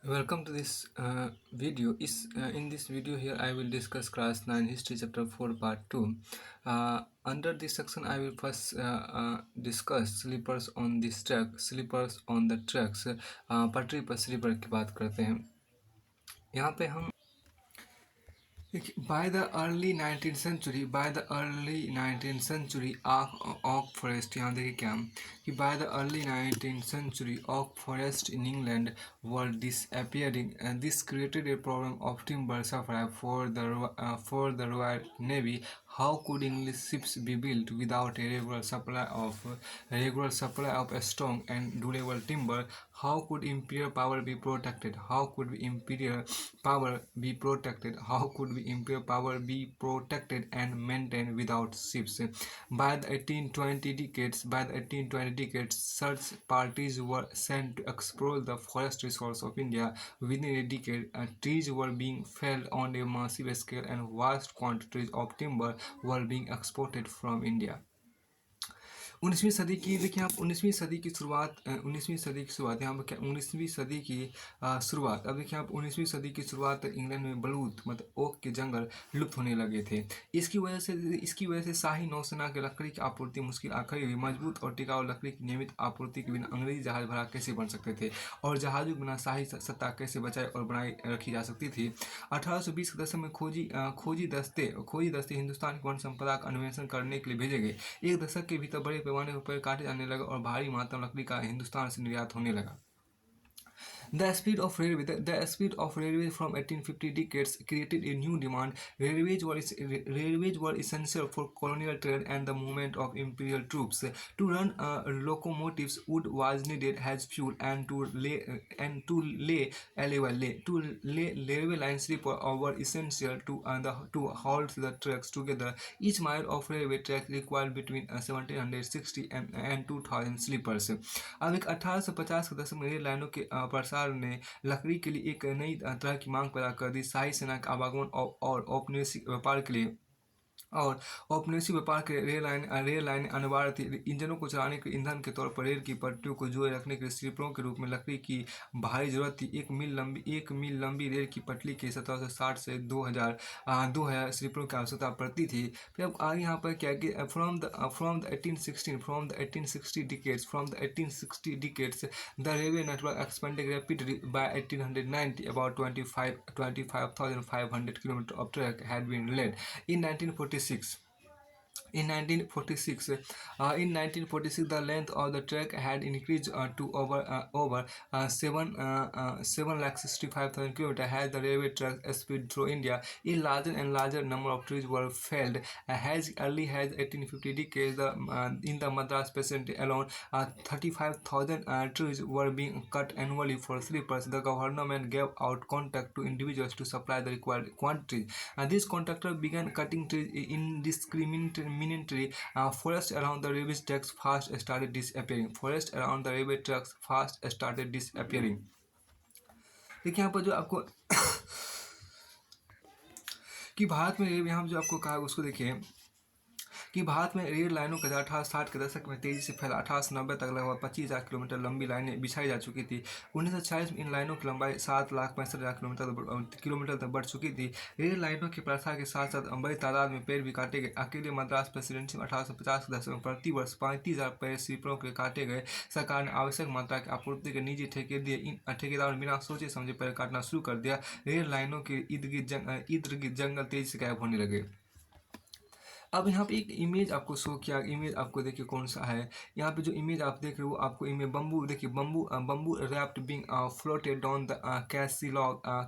Welcome to this video. In this video here I will discuss class 9 history chapter 4 part 2. Under this section I will first discuss sleepers on this track, sleepers on the tracks. पटरी पर sleeper की बात करते हैं यहाँ पे हम by the early 19th century oak forest यहाँ देखिए क्या कि by the early 19th century oak forest in England were disappearing, and this created a problem of timber supply for the Royal Navy. How could English ships be built without a regular supply of strong and durable timber? How could imperial power be protected? How could imperial power be protected? How could imperial power be protected and maintained without ships? By the 1820 decades, search parties were sent to explore the forest resource of India. Within a decade, trees were being felled on a massive scale, and vast quantities of timber were being exported from India. 19वीं सदी की देखिए आप 19वीं सदी की शुरुआत 19वीं सदी की शुरुआत यहाँ पर क्या 19वीं सदी की शुरुआत। अब देखिए आप 19वीं सदी की शुरुआत इंग्लैंड में बलूत मतलब ओक के जंगल लुप्त होने लगे थे। इसकी वजह से शाही नौसेना के लकड़ी की आपूर्ति मुश्किल खड़ी हुई। मजबूत और टिकाऊ लकड़ी की नियमित आपूर्ति के बिना अंग्रेजी जहाज भरा कैसे बन सकते थे और जहाजों के बिना शाही सत्ता कैसे बचाई और बनाई रखी जा सकती थी। 1820 के दशक में खोजी दस्ते हिंदुस्तान की वन संपदा का अन्वेषण करने के लिए भेजे गए। एक दशक के भीतर बड़े पैमाने पर पेड़ काटे जाने लगे और भारी मात्रा में लकड़ी का हिंदुस्तान से निर्यात होने लगा। The speed of railway from 1850 decades created a new demand. Railways were essential for colonial trade and the movement of imperial troops. To run locomotives, wood was needed as fuel, and to lay railway lines were essential to hold the tracks together. Each mile of railway track required between 1760 and 2000 sleepers. अब एक 1850 के दशक में rail लाइनों के प्रसार ने लकड़ी के लिए एक नई तरह की मांग पैदा कर दी। शाही सेना के आवागमन और औपनिवेशिक व्यापार के रेल लाइन अनिवार्य थी। इंजनों को चलाने के ईंधन के तौर पर रेल की पटरियों को जोड़े रखने के लिए स्लीपरों के रूप में लकड़ी की भारी जरूरत थी। एक मील लंबी रेल की पटरी के 1760 से 2000 स्लीपरों की आवश्यकता पड़ती थी। फिर अब आगे यहाँ पर क्या कि from the 1860 decades the railway network expanded rapidly. By 1890 about 25,500 kilometers of track had been laid. In 1946, in 1946, the length of the track had increased to over 765,000 kilometers. As the railway track speed through India, a larger and larger number of trees were felled. As early as 1850 decades, in the Madras Presidency alone, 35,000 trees were being cut annually for sleepers. The government gave out contract to individuals to supply the required quantities. These contractors began cutting trees indiscriminately. Forests around the railway tracks fast started disappearing. देखिए यहाँ पर जो आपको कि भारत में यहाँ जो आपको कहा उसको देखिए कि भारत में रेल लाइनों का 1860 के दशक में तेजी से फैला। 1890 तक लगभग 25,000 किलोमीटर लंबी लाइनें बिछाई जा चुकी थी। 1946 में इन लाइनों की लंबाई 7,65,000 किलोमीटर तक बढ़ चुकी थी। रेल लाइनों के प्रसार के साथ साथ बड़ी तादाद में पेड़ भी काटे गए। अकेले मद्रास प्रेसिडेंसी में 1850 के दशक में प्रति वर्ष 35,000 पेड़ स्लीपरों के काटे गए। सरकार ने आवश्यक मात्रा की आपूर्ति के निजी ठेके दिए। इन ठेकेदारों ने बिना सोचे समझे पेड़ काटना शुरू कर दिया। रेल लाइनों के इर्द गिर्द जंगल तेजी से गायब होने लगे। अब यहाँ पे एक इमेज आपको शो किया। इमेज आपको देखिए कौन सा है। यहाँ पे जो इमेज आप देख रहे हो आपको इमेज बम्बू देखिए bamboo rafts being floated down the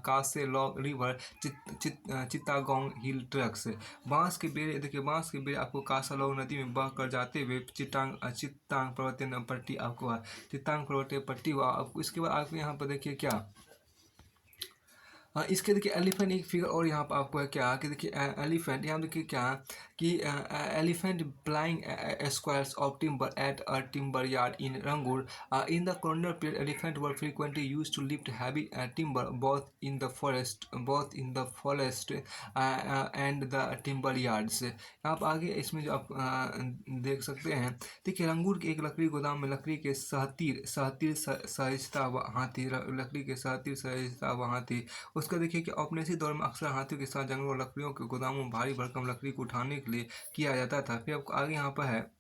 Kassalong river Chittagong hill tracts. बांस के बेड़े आपको कासालॉग नदी में बह कर जाते हुए चित्तांग पर्वतीय पट्टी आपको चित्तांग पर्वतीय पट्टी हुआ। इसके बाद आपको यहाँ पर देखिए क्या इसके देखिए एलिफेंट एक फिगर और यहाँ पर आपको है क्या कि देखिए एलिफेंट यहाँ देखिए क्या कि elephant piling squares of timber at a timber yard in Rangoon in the colonial period elephant were frequently used to lift heavy timber both in the forest and the timber yards। आप आगे इसमें जो आप देख सकते हैं देखिए रंगूर के एक लकड़ी गोदाम में लकड़ी के सहतीर सहतीर सहिष्णुता व हाथी लकड़ी के सहतीर सहिष्णुता व हाथी। उसका देखिए कि औपनिवेशिक दौर में अक्सर हाथियों के साथ जंगलों और लकड़ियों के गोदामों में भारी भरकम लकड़ी को उठाने के लिए किया जाता था। फिर आपको आगे यहाँ पर है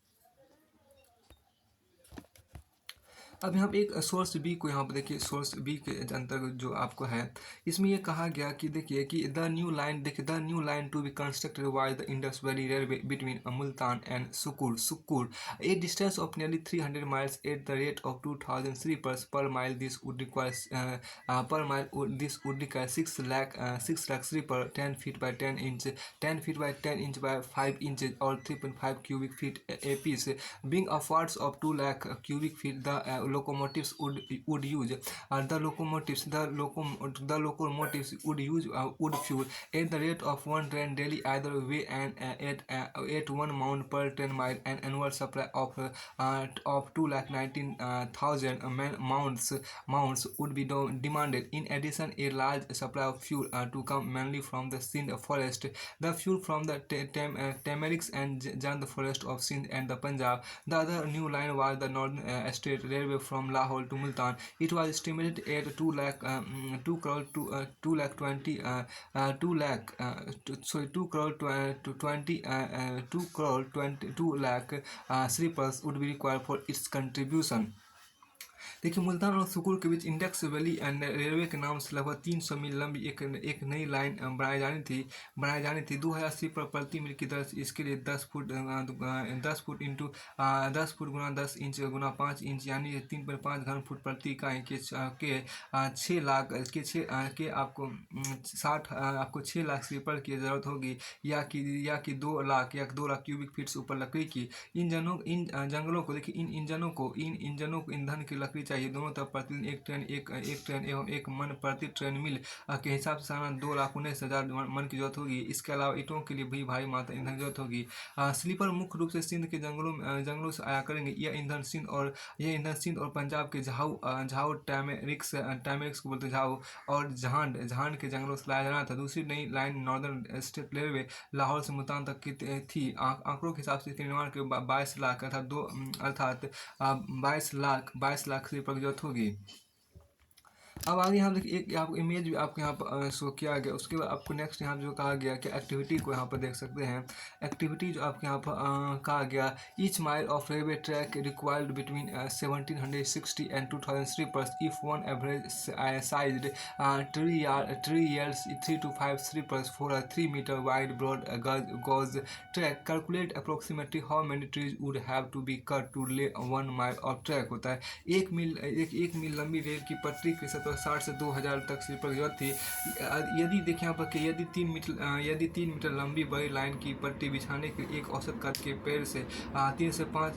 अब यहाँ पे एक सोर्स बी को यहाँ पे देखिए सोर्स बी के अंतर्गत जो आपको है इसमें ये कहा गया कि देखिए कि द न्यू लाइन देखिए the new line to be constructed by the Indus Valley Railway between Multan and Sukkur a distance of nearly 300 miles at the rate of 2000 sleepers per mile। This would require per mile this would require 6 lakh sleeper 10 feet by 10 inch 10 feet by 10 inch by 5 inches or 3.5 cubic feet a piece being upwards of 2 lakh cubic feet। The locomotives would use the locomotives would use wood fuel at the rate of one train daily either way and at 1 pound per 10 mile। An annual supply of 2,19,000 mounts would be demanded। In addition, a large supply of fuel to come mainly from the Sindh forest, the fuel from the Tamarix and Jand forest of Sindh and the Punjab। The other new line was the Northern State Railway from Lahore to Multan। It was estimated at 2 lakh 2 crore to 2 lakh 20 2 lakh sorry 2 crore to 20 2 crore 22 lakh sleepers would be required for its contribution। देखिए मुल्तान और सुकुर के बीच index valley and railway के नाम से लगभग 300 मील लंबी एक नई लाइन बनाई जानी थी 2080 पर प्रति मील की दर से। इसके लिए 10 फुट इंटू 10 फुट गुना 10 इंच गुना 5 इंच यानी 3.5 घन फुट प्रति इकाई के 6 लाख के आपको 6 लाख स्लीपर की ज़रूरत होगी या कि 2 लाख क्यूबिक फीट से ऊपर लकड़ी की। इन जंगलों को देखिए इन इंजनों को ईंधन की लकड़ी चाहिए दोनों तरफ प्रतिदिन एक ट्रेन एवं एक मन प्रति ट्रेन मिल के हिसाब से सालाना 2,19,000 मन की जरूरत होगी। इसके अलावा ईंटों के लिए भी भारी मात्रा ईंधन की जरूरत होगी। स्लीपर मुख्य रूप से सिंध के जंगलों से आया करेंगे। यह ईंधन सिंध और पंजाब के झाऊ टैमेरिक्स को बोलते झाऊ और झांड के जंगलों से लाया जाना था। दूसरी नई line northern state railway Lahore से मुल्तान तक की थी। आंकड़ों के हिसाब से इसके निर्माण के 22 लाख अर्थात 22 लाख स्लीपर की जरूरत होगी। अब आगे यहाँ देखिए एक आपको इमेज भी आपको यहाँ पर शो किया गया। उसके बाद आपको नेक्स्ट यहाँ जो कहा गया कि एक्टिविटी को यहाँ पर देख सकते हैं। एक्टिविटी जो आपके यहाँ पर कहा गया each mile of railway track required between 1760 and 2000 sleepers if one average sized tree years 3 to 5 sleepers for a 3 meter wide broad gauge track। Calculate approximately how many trees would have to be cut to lay 1 mile of track। होता है एक मील लंबी rail की पटरी के सतह 60 से 2000 तक स्लीपर की जरूरत थी। यदि देखें यहाँ पर कि यदि 3 मीटर लंबी बड़ी लाइन की पट्टी बिछाने के एक औसत कद के पेड़ से 3 से 5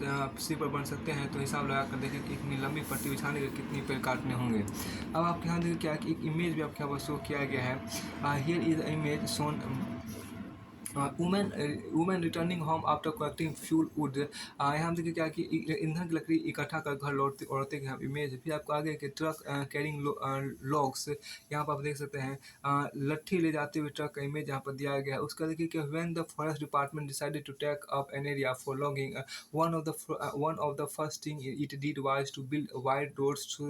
स्लीपर बन सकते हैं तो हिसाब लगा कर देखें कि एक मील लंबी पट्टी बिछाने के कितनी पेड़ काटने होंगे। अब आपके यहाँ देखिए क्या कि एक इमेज भी आपके यहाँ पर शो किया गया है। Here is the image shown women returning home after collecting fuel wood. यहाँ देखिए क्या कि ईंधन की लकड़ी इकट्ठा कर घर लौटते औरतें की इमेज है। फिर आपको आगे के ट्रक कैरिंग लॉग्स यहाँ पर आप देख सकते हैं लट्ठी ले जाते हुए ट्रक का इमेज यहाँ पर दिया गया है। उसका देखिए कि when the forest department decided to take up an area for logging one of the first thing it did was to build wide roads so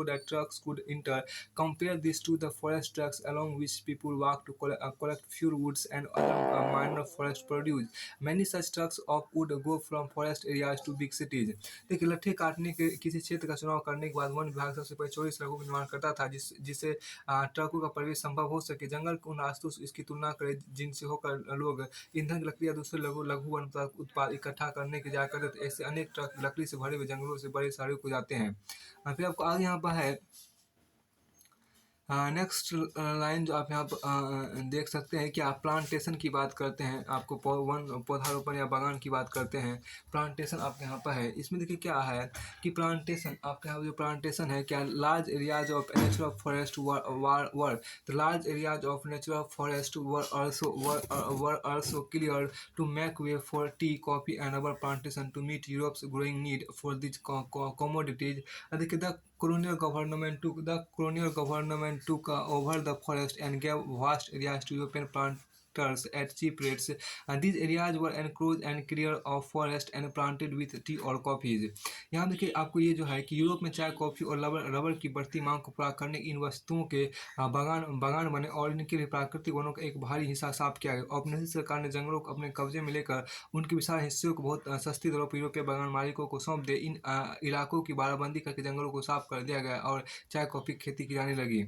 that trucks could enter। Compare this to the forest trucks along which people walk to collect fuel woods and other minor forest produce। Many such trucks of wood go from forest areas to big cities। देखिए लट्ठे काटने के किसी क्षेत्र का चुनाव करने के बाद वन विभाग सबसे पहले चौड़ी सड़कों का निर्माण करता था जिससे ट्रकों का प्रवेश संभव हो सके। जंगल के उन रास्तों से इसकी तुलना करें जिनसे होकर लोग ईंधन की लकड़ी या दूसरे लघु वन उत्पाद इकट्ठा करने के जाया करते थे। ऐसे अनेक ट्रक लकड़ी से भरे हुए जंगलों से बड़े शहरों को जाते हैं। फिर आपको आगे यहाँ पर है नेक्स्ट लाइन जो आप यहाँ पर देख सकते हैं कि आप प्लांटेशन की बात करते हैं, आपको वन पौधारोपण या बागान की बात करते हैं। प्लांटेशन आपके यहाँ पर है, इसमें देखिए क्या है कि प्लांटेशन आपके यहाँ जो प्लांटेशन है क्या, large areas of natural forest were the large areas of natural forest were also clear to make way for tea coffee and other plantation to meet Europe's growing need for this commodities. देखिए the colonial government took over the forest and gave vast areas to European planters at cheap rates. These areas were enclosed and cleared of forest and planted with tea or coffees. यहाँ देखिए आपको ये जो है कि Europe में चाय, coffee और रबर की बढ़ती मांग को पूरा करने इन वस्तुओं के बागान बागान बने और इनके लिए प्राकृतिक वनों का एक भारी हिस्सा साफ किया गया। औपनिवेशिक सरकार ने जंगलों को अपने कब्जे में लेकर उनके विशाल हिस्सों को बहुत सस्ती दरों पर यूरोपीय बागान मालिकों को सौंप दे। इन इलाकों की बाड़ाबंदी करके जंगलों को साफ कर दिया गया और चाय कॉफी की खेती की जाने लगी।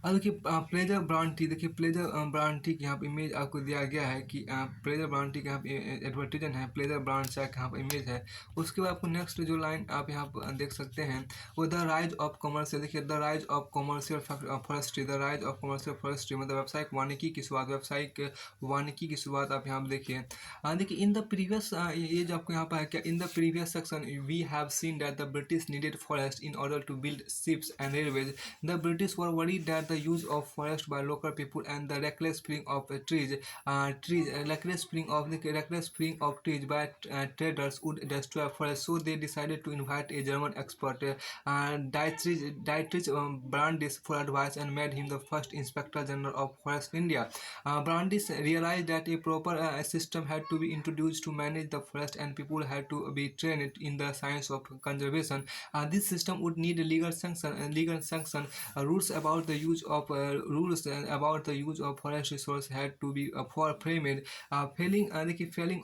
अब देखिए प्लेजर ब्रांड टी, देखिए प्लेजर ब्रांड टी की यहाँ पर इमेज आपको दिया गया है कि प्लेजर ब्रांड टी का यहाँ पे एडवर्टीजन है, प्लेजर ब्रांड चाय का यहाँ पर इमेज है। उसके बाद आपको नेक्स्ट जो लाइन आप यहाँ पर देख सकते हैं वो द राइज ऑफ कमर्शियल, देखिए the rise of commercial forestry, the rise of commercial forestry मतलब व्यावसायिक वानिकी की शुरुआत, व्यावसायिक वानिकी की शुरुआत आप यहाँ पर देखिए। देखिए इन द प्रीवियस ये जो आपको यहाँ पर है क्या, in the previous section we have seen that the British needed forest in order to build ships and railways. The British were worried that the use of forest by local people and the reckless spraying of reckless spraying of trees by traders would destroy forests. So they decided to invite a German expert, Dietrich Brandis, for advice and made him the first Inspector General of Forest India. Brandis realized that a proper system had to be introduced to manage the forest and people had to be trained in the science of conservation. This system would need legal sanction. Rules about the use of forest resource had to be framed. Felling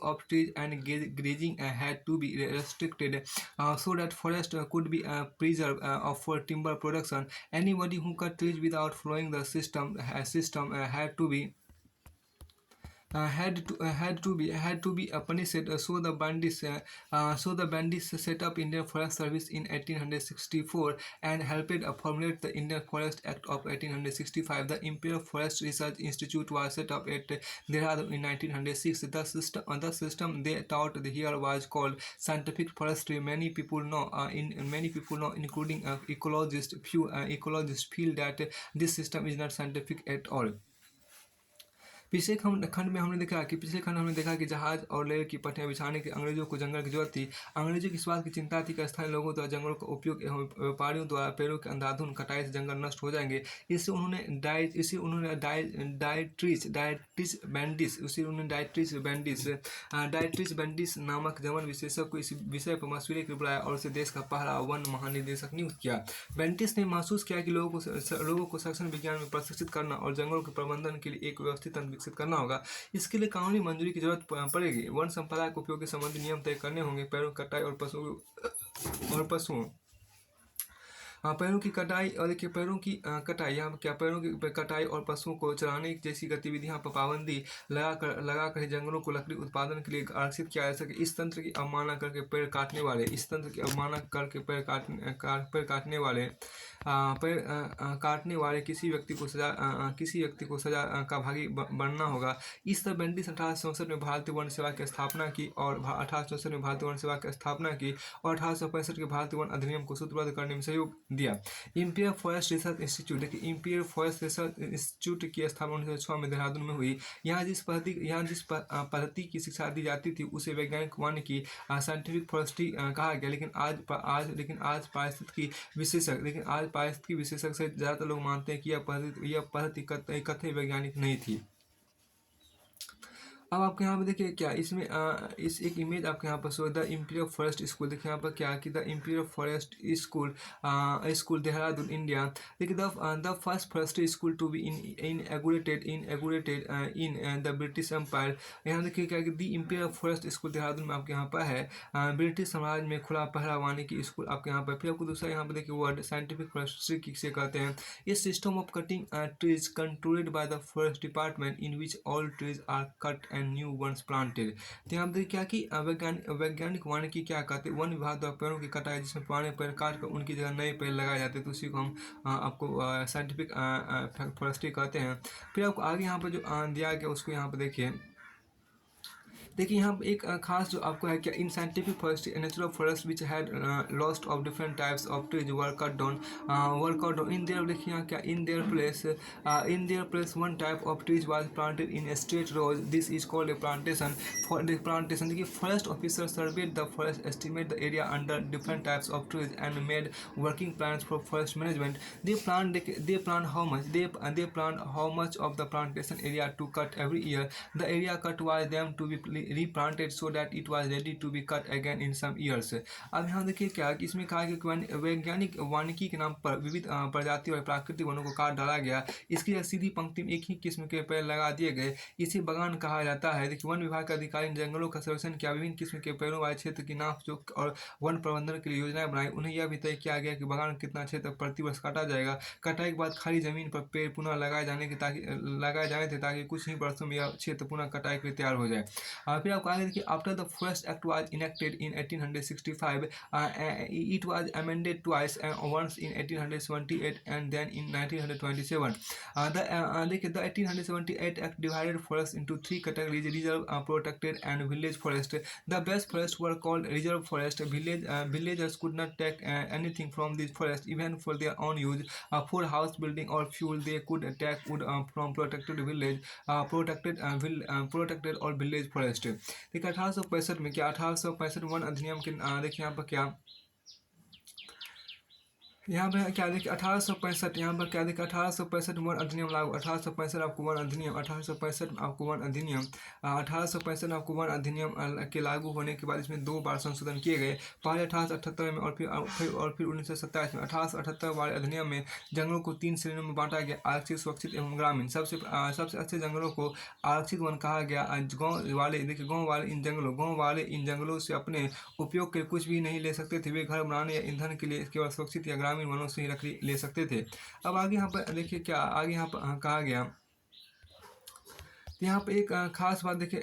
of trees and grazing had to be restricted so that forest could be preserved for timber production. Anybody who cut trees without following the system had to be punished. So the bandits set up Indian Forest Service in 1864 and helped formulate the Indian Forest Act of 1865. The Imperial Forest Research Institute was set up at Dehradun in 1906. The system they taught here was called scientific forestry. Many people know, including ecologists. Few ecologists feel that this system is not scientific at all. पिछले खंड में हमने देखा कि जहाज और rail की पटरियां बिछाने के अंग्रेजों को जंगल की जरूरत थी। अंग्रेजों की इस बात की चिंता थी कि स्थानीय लोगों द्वारा जंगलों का उपयोग एवं व्यापारियों द्वारा पेड़ों के अंधाधुंध कटाई से जंगल नष्ट हो जाएंगे। इससे उन्होंने डाइट्रिच बेंडिस नामक जर्मन विशेषज्ञ को इस विषय पर मशवरे के लिए बुलाया और उसे देश का पहला वन महानिदेशक नियुक्त किया। बेंटिस ने महसूस किया कि लोगों को संरक्षण विज्ञान में प्रशिक्षित करना और जंगलों के प्रबंधन के लिए एक व्यवस्थित तंत्र विकसित करना होगा। इसके लिए कानूनी मंजूरी की जरूरत पड़ेगी। वन संपदा के उपयोग के संबंधी नियम तय करने होंगे। पेड़ों की कटाई पेड़ों की कटाई और देखिए पेड़ों की कटाई यहाँ क्या, पेड़ों की कटाई और पशुओं को चराने जैसी गतिविधियां पर पाबंदी लगाकर जंगलों को लकड़ी उत्पादन के लिए आरक्षित किया जा सके। इस तंत्र की अवमानना करके पेड़ काटने वाले किसी व्यक्ति को सजा का भागी बनना होगा। इस तरह बेंटिस 1864 में भारतीय वन सेवा की स्थापना की और 1864 में भारतीय वन सेवा की स्थापना की और 1865 के भारतीय वन अधिनियम को सूत्रबद्ध करने में सहयोग दिया। इंपीरियल फॉरेस्ट रिसर्च इंस्टीट्यूट, देखिए इंपीरियल फॉरेस्ट रिसर्च इंस्टीट्यूट की स्थापना 1906 में देहरादून में हुई। यहाँ जिस पद्धति की शिक्षा दी जाती थी उसे वैज्ञानिक वानिकी साइंटिफिक फॉरेस्ट्री कहा गया। लेकिन आज पारिस्थितिकी विशेषज्ञ से ज़्यादातर लोग मानते हैं कि यह पद्धति कतई वैज्ञानिक नहीं थी। अब आपके यहाँ पे देखिए क्या इसमें इस एक इमेज आपके यहाँ पर show the Imperial Forest School, देखिए यहाँ पर क्या कि the Imperial Forest School Dehradun India. देखिए the first forestry school to be inaugurated in the British Empire. यहाँ देखिए क्या कि the Imperial Forest School Dehradun में आपके यहाँ पर है। ब्रिटिश साम्राज्य में खुला पहला वानिकी स्कूल आपके यहाँ पर। फिर आपको दूसरा यहाँ पर देखिए वर्ड साइंटिफिक फॉरेस्ट्री किसे कहते हैं। ये system of cutting trees controlled by the forest department in which all trees are cut and new ones planted। तो यहाँ पे क्या कि वैज्ञानिक वानिकी क्या कहते हैं, वन विभाग द्वारा पेड़ों की कटाई जिसमें पुराने पेड़ काट कर उनकी जगह नए पेड़ लगाए जाते हैं, तो उसी को हम आपको साइंटिफिक फॉरेस्ट्री कहते हैं। फिर आपको आगे यहाँ पर जो दिया गया उसको यहाँ पर देखिए। देखिए यहाँ पे एक खास जो आपको है क्या, in scientific forest natural forest which had lost of different types of trees were cut down in there. देखिए यहाँ क्या, in their place one type of trees was planted in straight rows, this is called a plantation. For the plantation देखिए, forest officer surveyed the forest, estimate the area under different types of trees and made working plans for forest management. They plan how much they plan how much of the plantation area to cut every year. The area cut was them to be replanted so that it was ready to be cut again in some years। अब यहाँ देखिए क्या कि इसमें कहा कि वैज्ञानिक वानिकी के नाम पर विविध प्रजाति और प्राकृतिक वनों को काट डाला गया, इसकी सीधी पंक्ति में एक ही किस्म के पेड़ लगा दिए गए, इसे बगान कहा जाता है। देखिए वन विभाग के अधिकारी ने जंगलों का सर्वेक्षण किया, विभिन्न किस्म के पेड़ों वाले क्षेत्र की नाप जोख और वन प्रबंधन के लिए योजनाएं बनाई। उन्हें यह भी तय किया गया कि बगान कितना क्षेत्र प्रति वर्ष काटा जाएगा। कटाई के बाद खाली जमीन पर पेड़ पुनः लगाए जाए थे ताकि कुछ ही वर्षों में यह क्षेत्र पुनः कटाई के लिए तैयार हो जाए। फिर आपको आगे देखिए, after the forest act was enacted in 1865, it was amended twice, once in 1878 and then in 1927। देखिए, the 1878 act divided forest into three categories: reserve, protected and village forest। The best forests were called reserve forest। Villagers could not take anything from these forests even for their own use, for house building or fuel। They could take wood from protected और village forest. देखिए 1865 में क्या, 1865 one अधिनियम के देखिए यहाँ पर क्या, यहाँ पे क्या देखिए 1865 यहाँ पर क्या देखिए 1865 वन अधिनियम लागू। 1865 आपको वन अधिनियम 1865 आपको वन अधिनियम 1865 आपको वन अधिनियम के लागू होने के बाद इसमें दो बार संशोधन किए गए, पहले 1878 में और फिर 1927 में। 1878 वाले अधिनियम में जंगलों को 3 श्रेणियों में बांटा गया: आरक्षित, सुरक्षित एवं ग्रामीण। सबसे अच्छे जंगलों को आरक्षित वन कहा गया। गाँव वाले देखिए, गाँव वाले इन जंगलों से अपने उपयोग के कुछ भी नहीं ले सकते थे, वे घर बनाने या ईंधन के लिए केवल सुरक्षित या ग्रामीण वनों से ही लकड़ी ले सकते थे। अब आगे यहाँ पर देखिए क्या, आगे यहाँ पर कहा गया, यहाँ पे एक खास बात देखिए,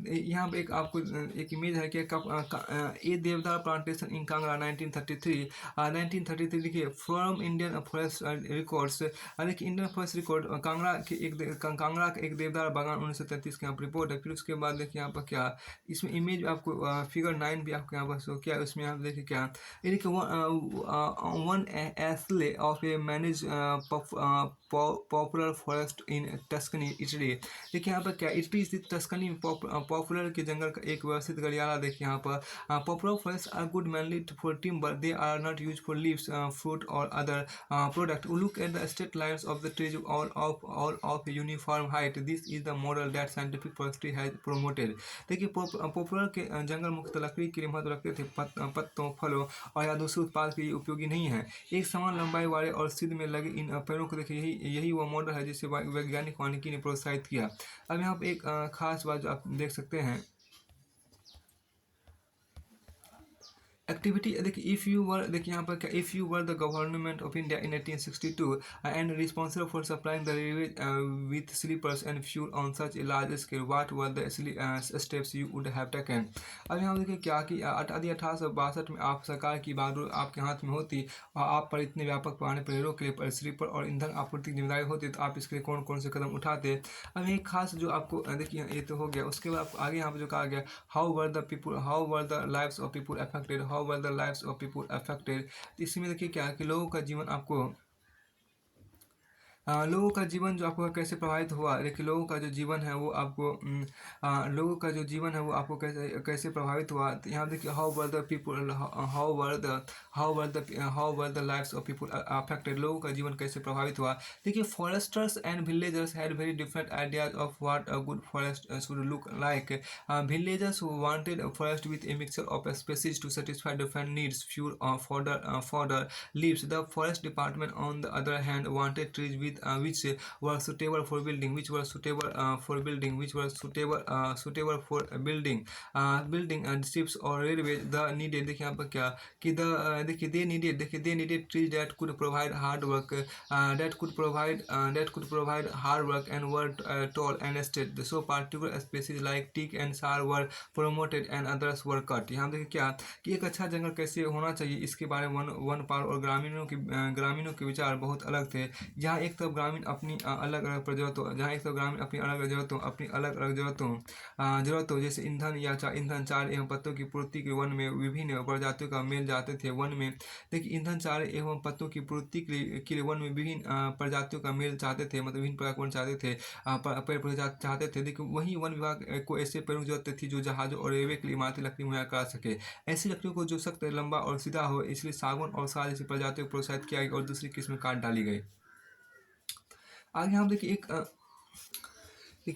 यहाँ पे एक आपको एक इमेज है कि ए देवदार प्लांटेशन इन कांगड़ा 1933। 1933 देखिए, फ्रॉम इंडियन फॉरेस्ट रिकॉर्ड्स। देखिए इंडियन फॉरेस्ट रिकॉर्ड कांगड़ा का एक देवदार बागान 1933 के यहाँ पर रिपोर्ट है। फिर उसके बाद देखिए यहाँ पर क्या, इसमें इमेज आपको फिगर 9 भी आपको यहाँ पर शो किया, उसमें आप देखिए क्या, देखिए one Astley of A manage popular forest in Tuscany, Italy. देखिए यहाँ पर क्या, इटली स्थित टस्कनी पॉपुलर के जंगल का एक व्यवस्थित गलियारा। देखिए यहाँ पर popular forest are good mainly for timber, they are not use for leaves, fruit और other product. Look at the straight lines of the trees all of uniform height, this is the model that scientific forestry has promoted। देखिए popular के जंगल मुख्यतः लकड़ी के लिए महत्व रखते थे, पत्तों, फलों और या दूसरे उत्पाद के लिए उपयोगी नहीं है। एक समान लंबाई वाले और सिद्ध में लगे इन पेड़ों को देखिए, यही वो मॉडल है जिसे वैज्ञानिक वानिकी ने प्रोत्साहित किया। अब यहाँ पे एक खास बात जो आप देख सकते हैं, एक्टिविटी देखिए, इफ़ यू वर, देखिए यहाँ पर क्या, if you were the government of India in 1862 and responsible for supplying the railway with sleepers and fuel on such a large scale, what were the steps you would have taken. अब यहाँ देखिए क्या कि 1862 में आप सरकार की बागडोर आपके हाथ में होती और आप पर इतने व्यापक पैमाने पर रेलों के लिए स्लीपर और ईंधन आपूर्ति की जिम्मेदारी होती, तो आप इसके लिए कौन कौन से कदम उठाते। अब एक खास जो आपको देखिए ये तो हो गया। उसके बाद आगे यहाँ पर जो कहा गया, how were the lives of people affected, how were the lives of people affected. इसमें देखिए क्या कि लोगों का जीवन आपको लोगों का जीवन जो आपको कैसे प्रभावित हुआ। देखिए लोगों का जो जीवन है वो आपको लोगों का जो जीवन है वो आपको कैसे प्रभावित हुआ। तो यहाँ देखिए, how were the people how were the lives of people affected, लोगों का जीवन कैसे प्रभावित हुआ। देखिए foresters and villagers had very different ideas of what a good forest should look like. Villagers wanted forest with a mixture of species to satisfy different needs, fuel, fodder, leaves। The forest department on the other hand wanted trees with which were suitable for building, which were suitable for building, which were suitable for building and ships or railway. The needed, देखिए यहाँ पर क्या कि देखिए they needed trees that could provide hard work, that could provide hard work and were tall and straight. So particular species like teak and sar were promoted and others were cut. यहाँ देखिए क्या कि एक अच्छा जंगल कैसे होना चाहिए, इसके बारे में वनपाल और ग्रामीणों के विचार बहुत अलग थे। जहाँ एक तरफ ग्रामीण अपनी अलग अलग जरूरतों जहाँ एक तरफ ग्रामीण अपनी अलग अलग जरूरतों जैसे ईंधन या ईंधन चार एवं पत्तों की पूर्ति के वन में विभिन्न प्रजातियों का मेल जाते थे। वन में देखिए ईंधन चार एवं पत्तों की पूर्ति के लिए वन में विभिन्न प्रजातियों का मेल चाहते थे, मतलब विभिन्न प्रकार के वन चाहते थे, पेड़ पौधे चाहते थे। देखिए वहीं वन विभाग को ऐसे पेड़ों की जरूरत थी जो जहाजों और रेलवे के लिए इमारती लकड़ी मुहैया करा सके। ऐसी लकड़ियों को जो सख्त, लंबा और सीधा हो, इसलिए सागौन और साल जैसी प्रजातियों को प्रोत्साहित किया गया और दूसरी किस्में काट डाली गई। आगे हम देखिए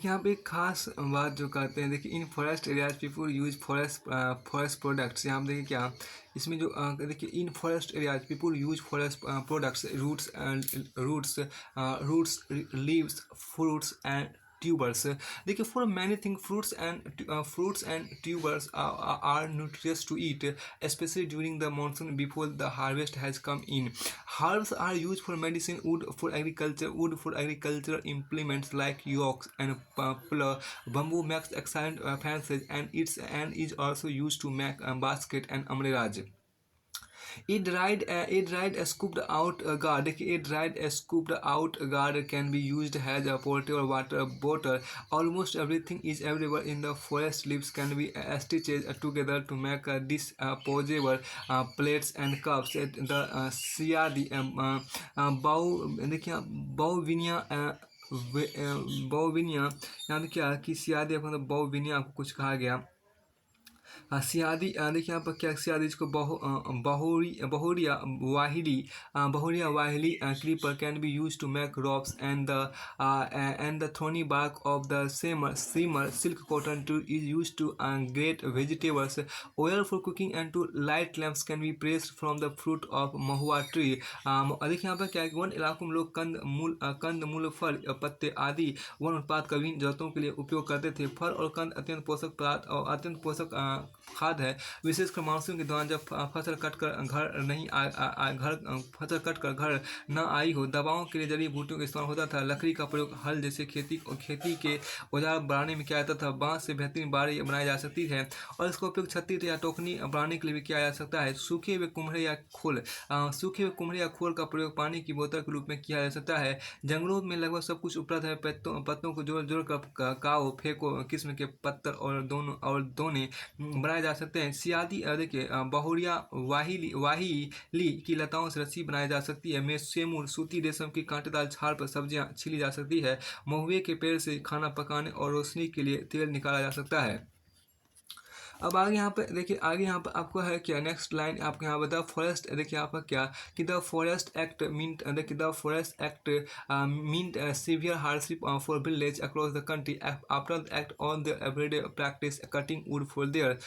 यहाँ पे एक खास बात जो कहते हैं, देखिए in forest areas people use forest products. यहाँ देखिए क्या इसमें जो देखिए in forest areas people use forest products, roots, leaves, fruits and tubers. देखिए for many things fruits and tubers are nutritious to eat, especially during the monsoon before the harvest has come in. Herbs are used for medicine, wood for agricultural implements like yokes and plough. Bamboo makes excellent fences and is also used to make basket and umbrellas. A dried scooped out gourd. देखिए a dried scooped out gourd can be used as a poultry or water bottle. Almost everything is available in the forest. Leaves can be stitched together to make disposable plates and cups. The सियादी बाउविनिया बाउविनिया यहाँ पे क्या कि सियादी मतलब बाउविनिया आपको कुछ कहा गया। सियादी देखिए यहाँ पर क्या सियादी इसको बहुरिया वाहिली creeper can be used to make ropes and the thorny bark of the simmer silk cotton tree is used to grate vegetables. Oil for cooking and to light lamps can be pressed from the fruit of mahua tree. देखिए यहाँ पर क्या है कि one इलाकों में लोग कंद मूल फल पत्ते आदि वन उत्पाद का विभिन्न जरूरतों के लिए उपयोग करते थे। फल और कंद अत्यंत पोषक खाद है, विशेषकर मानसून के दौरान जब फसल कटकर घर न आई हो। दवाओं के लिए जड़ी बूटियों का इस्तेमाल होता था। लकड़ी का प्रयोग हल जैसे खेती के औजार बनाने में किया जाता था। बांस से बेहतरीन बाड़ी बनाई जा सकती है और इसका उपयोग छत्ती या टोकनी बनाने के लिए भी किया जा सकता है। सूखे हुए कुम्हरे या खोल का प्रयोग पानी की बोतल के रूप में किया जा सकता है। जंगलों में लगभग सब कुछ उपलब्ध है। पत्तों को जोड़ कर काओ फेंको किस्म के पत्थर और दोने बनाए जा सकते हैं। सियादी देखिए बहुरिया वाहिली की लताओं से रस्सी बनाई जा सकती है। सेमूर सूती रेशम की कांटेदार झाड़ पर सब्जियां छीली जा सकती है। महुए के पेड़ से खाना पकाने और रोशनी के लिए तेल निकाला जा सकता है। अब आगे यहाँ पर आपको है क्या नेक्स्ट लाइन आपके यहाँ पर द फॉरेस्ट, देखिए यहाँ पर क्या कि the forest act meant severe hardship for village across the country. After the act on the everyday practice cutting would for their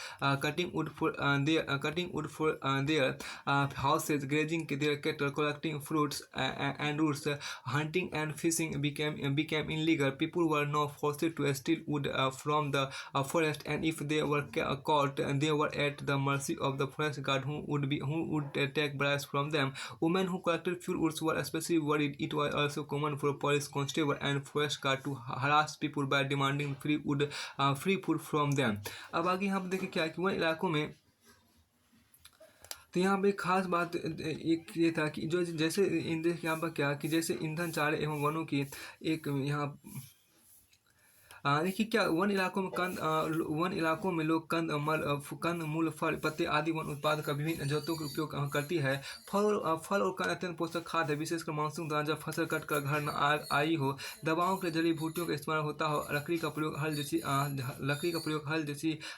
houses, grazing their cattle, collecting fruits and roots, hunting and fishing became illegal. People were now forced to steal wood from the forest, and if they were caught, they were at the mercy of the forest guard, who would take bribes from them. Women who collected fuel woods were especially worried. It was also common for police constable and forest guard to harass people by demanding free food from them. अब आगे यहाँ पर देखिए क्या है कि one इलाकों में तो यहाँ पे एक खास बात एक ये था कि जो जैसे यहाँ पर क्या कि जैसे ईंधन चारे एवं वनों की एक यहाँ देखिए क्या वन इलाकों में लोग कंद मूल फल पत्ते आदि वन उत्पाद का विभिन्न जरूरतों का उपयोग करती है। फल और कंद अत्यंत पोषक खाद है, विशेषकर मानसून दौरान जब फसल कट कर घर न आई हो। दवाओं के जड़ी बूटियों का इस्तेमाल होता हो। लकड़ी का प्रयोग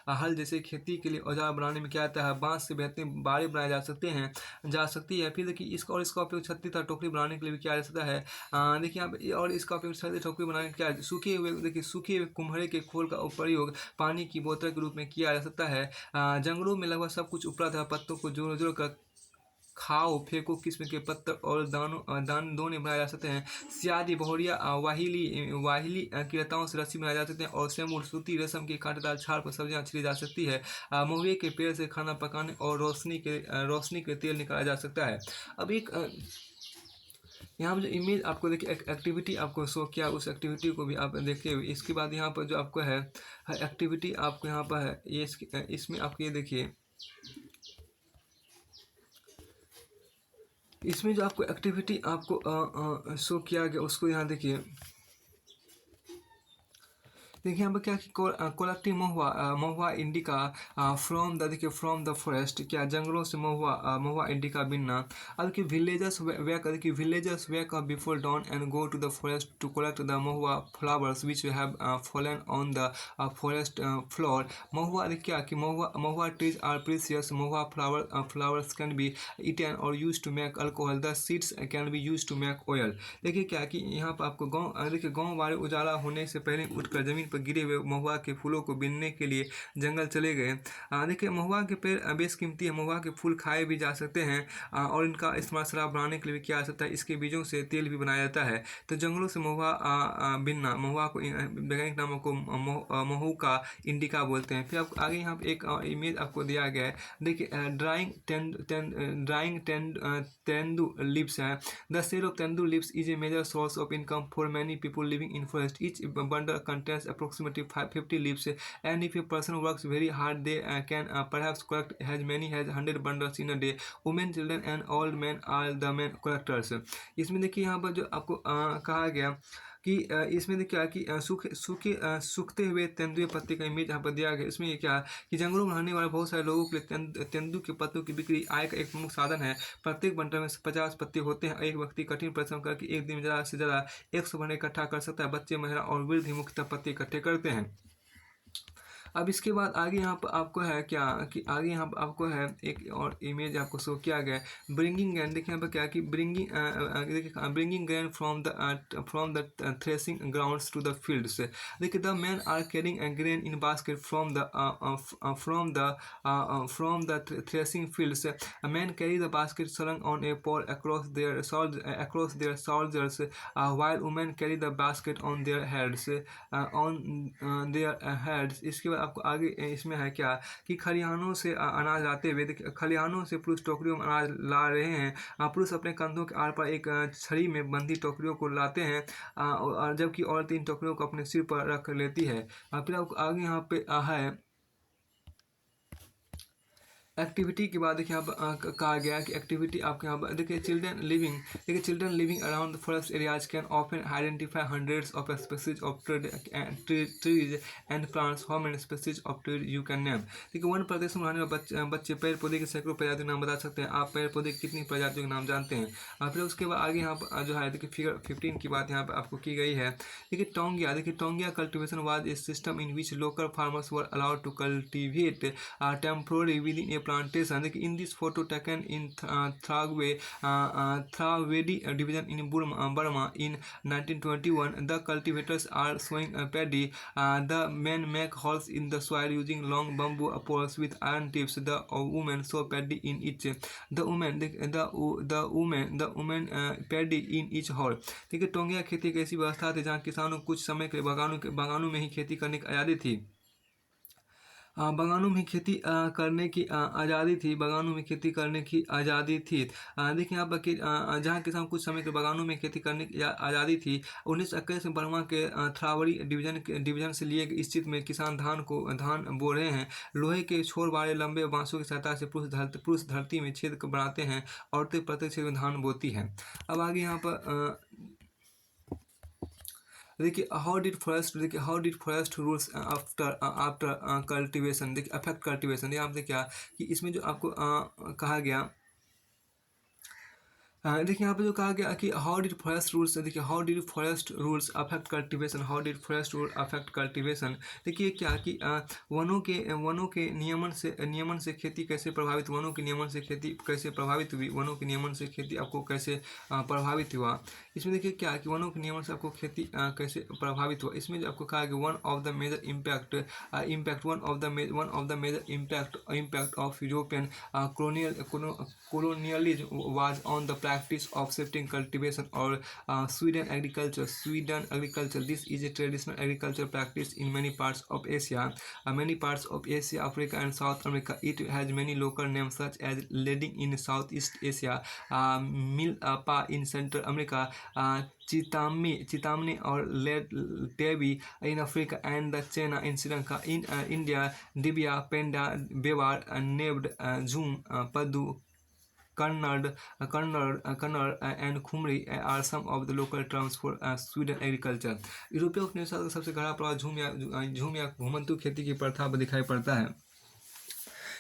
हल जैसे खेती के लिए औजार बनाने में किया जाता है। बांस से बेहतरीन बाड़ी बनाई जा सकती है। फिर देखिए इसका उपयोग छत्ती तथा टोकरी बनाने के लिए भी किया जा सकता है। देखिए यहाँ पे और इसका उपयोग छत्ती टोकरी बनाने के लिए सूखे हुए कुम्हरे के खोल का प्रयोग पानी की बोतल के रूप में किया जा सकता है। जंगलों में लगभग सब कुछ उपलब्ध है। पत्तों को जोड़ कर खाओ फेंको किस्म के पत्थर और दान दोने बनाए जा सकते हैं। सियादी बहुरिया वाहिली वाहिली की लताओं से रस्सी बनाए जा सकते हैं। और सेमूर सूती रेशम की कांटेदार छाल पर सब्जियां छिड़ी जा सकती है। महुए के पेड़ से खाना पकाने और रोशनी के तेल निकाला जा सकता है। अब एक यहाँ पर जो इमेज आपको देखिए एक एक्टिविटी आपको शो किया, उस एक्टिविटी को भी आप देखिए। इसके बाद यहाँ पर जो आपको है एक्टिविटी आपको यहाँ पर है ये इसमें आपको ये देखिए, इसमें जो आपको एक्टिविटी आपको शो किया गया उसको यहाँ देखिए। देखिए यहाँ पर क्या collecting mahua indica from the देखिए फ्रॉम द फॉरेस्ट, क्या जंगलों से महुआ इंडिका बिनना। अब देखिए villagers wake up before dawn and go to the forest to collect the mahua flowers which have fallen on the forest floor. Mahua देखिए क्या कि mahua trees are precious, mahua flowers can be eaten और use to make alcohol, the seeds can be use to make oil. देखिए क्या कि यहाँ पर आपको गाँव वाले उजाला होने से पहले उठकर जमीन पर गिरे हुए महुआ के फूलों को बीनने के लिए जंगल चले गए। देखिए महुआ के पेड़ बेशकीमती है, महुआ के फूल खाए भी जा सकते हैं और इनका इस्तेमाल शराब बनाने के लिए भी किया जा सकता है। इसके बीजों से तेल भी बनाया जाता है। तो जंगलों से महुआ बीनना, महुआ को वैज्ञानिक नामों को महू का इंडिका बोलते हैं। फिर आपको आगे यहाँ पे एक इमेज आपको दिया गया है। देखिए ड्राइंग तेंदू लिव्स है। The sale of tendu leaves is a major source of income for many people living in forest. Each bundle contains approximately 50 leaves, and if a person works very hard, they can perhaps collect as many as 100 bundles in a day. Women, children, and old men are the main collectors. इसमें देखिए यहाँ पर जो आपको कहा गया कि इसमें देखिए क्या कि सूखते हुए तेंदुए पत्ते का इमेज यहाँ पर दिया गया। इसमें ये क्या कि जंगलों में रहने वाले बहुत सारे लोगों के लिए तेंदू के पत्तों की बिक्री आय का एक प्रमुख साधन है। प्रत्येक बंडल में 50 पत्ते होते हैं। एक व्यक्ति कठिन परिश्रम करके एक दिन में ज़्यादा से ज़्यादा 100 बंडल इकट्ठा कर सकता है। बच्चे, महिला और वृद्ध ही मुख्यतः पत्ते इकट्ठे करते हैं। अब इसके बाद आगे यहाँ पर आपको है क्या कि आगे यहाँ पर आपको है एक और इमेज आपको शो किया गया है। ब्रिंगिंग ग्रैंड, देखिए यहाँ पर क्या कि bringing grand from the threshing grounds to the fields. देखिए the man are carrying grain in basket from the threshing fields. Man carry the basket slung on a pole across their shoulders, while women carry the basket on their heads. इसके बाद आपको आगे इसमें है क्या कि खलिहानों से अनाज लाते हुए देखिए, खलिहानों से पुरुष टोकरियों में अनाज ला रहे हैं। पुरुष अपने कंधों के आर पर एक छड़ी में बंधी टोकरियों को लाते हैं और जबकि औरत इन टोकरियों को अपने सिर पर रख लेती है। फिर आपको आगे यहाँ पे है एक्टिविटी के बाद देखिए यहाँ पर कहा गया कि एक्टिविटी आपके यहाँ पर देखिए children living around the forest areas can often identify hundreds of species of trees and plants. How many species of trees you can name. देखिए वन प्रदेश में रहने वाले बच्चे पेड़ पौधे के सैकड़ों प्रजातियों के नाम बता सकते हैं। आप पेड़ पौधे की कितनी प्रजातियों के नाम जानते हैं। फिर उसके बाद आगे यहाँ पर जो है देखिए फिगर 15 की बात यहाँ पर आपको की गई है। देखिए taungya cultivation was a system in which local farmers were allowed to cultivate temporary within a plantation. In this photo taken in Thavedi division in Burma in 1921, the cultivators are sowing paddy. The men make holes in the soil using long bamboo poles with iron tips. The women sow paddy in each. The women paddy in each hole. देखिए टोंगिया खेती एक ऐसी व्यवस्था थी जहाँ किसानों को कुछ समय के लिए बागानों में ही खेती करने की आज़ादी थी। बागानों में खेती करने की आज़ादी थी। देखिए यहाँ पर कि जहाँ किसान कुछ समय के बागानों में खेती करने की आज़ादी थी। 1921 में बर्मा के थावरी डिवीजन से लिए इस चित्र में किसान धान बो रहे हैं। लोहे के छोर वाले लंबे बांसों की सहायता से पुरुष धरती में छेद बनाते हैं। औरतें प्रत्येक छेद में धान बोती हैं। अब आगे यहाँ पर देखिए how did forest rules after cultivation देखिए अफेक्ट कल्टीवेशन। ये आपसे क्या कि इसमें जो आपको कहा गया देखिए यहाँ पे जो कहा गया कि हाउ डिड फॉरेस्ट रूल्स, देखिए how did forest rules affect cultivation, how did forest rule affect cultivation. देखिए क्या कि वनों के नियमन से खेती कैसे प्रभावित, वनों के नियमन से खेती कैसे प्रभावित हुई, वनों के नियमन से खेती आपको कैसे प्रभावित हुआ। इसमें देखिए क्या कि वनों के नियमन से आपको खेती कैसे प्रभावित हुआ। इसमें जो आपको कहा कि one of the major impact one of the major impact of European colonialism was on the practice of shifting cultivation or Sweden agriculture. This is a traditional agriculture practice in many parts of Asia, Africa, and South America. It has many local names such as Leding in Southeast Asia, Milpa in Central America, Chitamni or Tebi in Africa, and the Chena in Sri Lanka. In India, Dibia, Penda, Bewar, Nevd, Zoom, Padu, Kannad and Khumri are some of the local terms for Sweden agriculture. यूरोपीय उपनिवेशवाद का सबसे गहरा प्रभाव झूम या घुमंतू खेती की प्रथा पर दिखाई पड़ता है।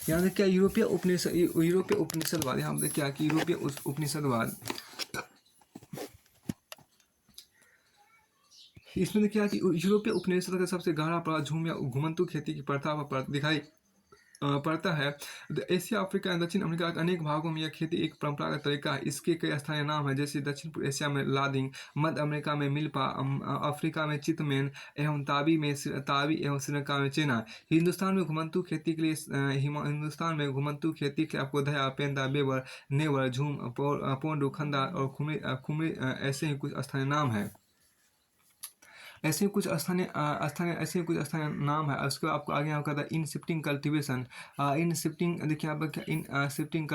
यहाँ पे क्या यूरोपीय उपनिवेशवाद, यहाँ पे क्या कि यूरोपीय उपनिवेशवाद, इसमें क्या कि यूरोपीय उपनिवेशवाद का सबसे गहरा प्रभाव झूम या घुमंतू खेती की प्रथा पर दिखाई पड़ता है। एशिया, अफ्रीका एवं दक्षिण अमेरिका के अनेक भागों में यह खेती एक परंपरागत तरीका है। इसके कई स्थानीय नाम हैं, जैसे दक्षिण पूर्व एशिया में लादिंग, मध्य अमेरिका में मिल्पा, अफ्रीका में चितमेन एवं ताबी एवं श्रीलंका में चेना। हिंदुस्तान में घुमंतू खेती के लिए आपको दया, पेंदा, बेवर, नेवर, झूम, पोंडू, खंदा और खुमरी ऐसे ही कुछ स्थानीय नाम हैं। ऐसे ही कुछ स्थानीय नाम है। उसके बाद आपको आगे यहाँ कहता है इन शिफ्टिंग कल्टीवेशन। देखिए यहाँ पर क्या in shifting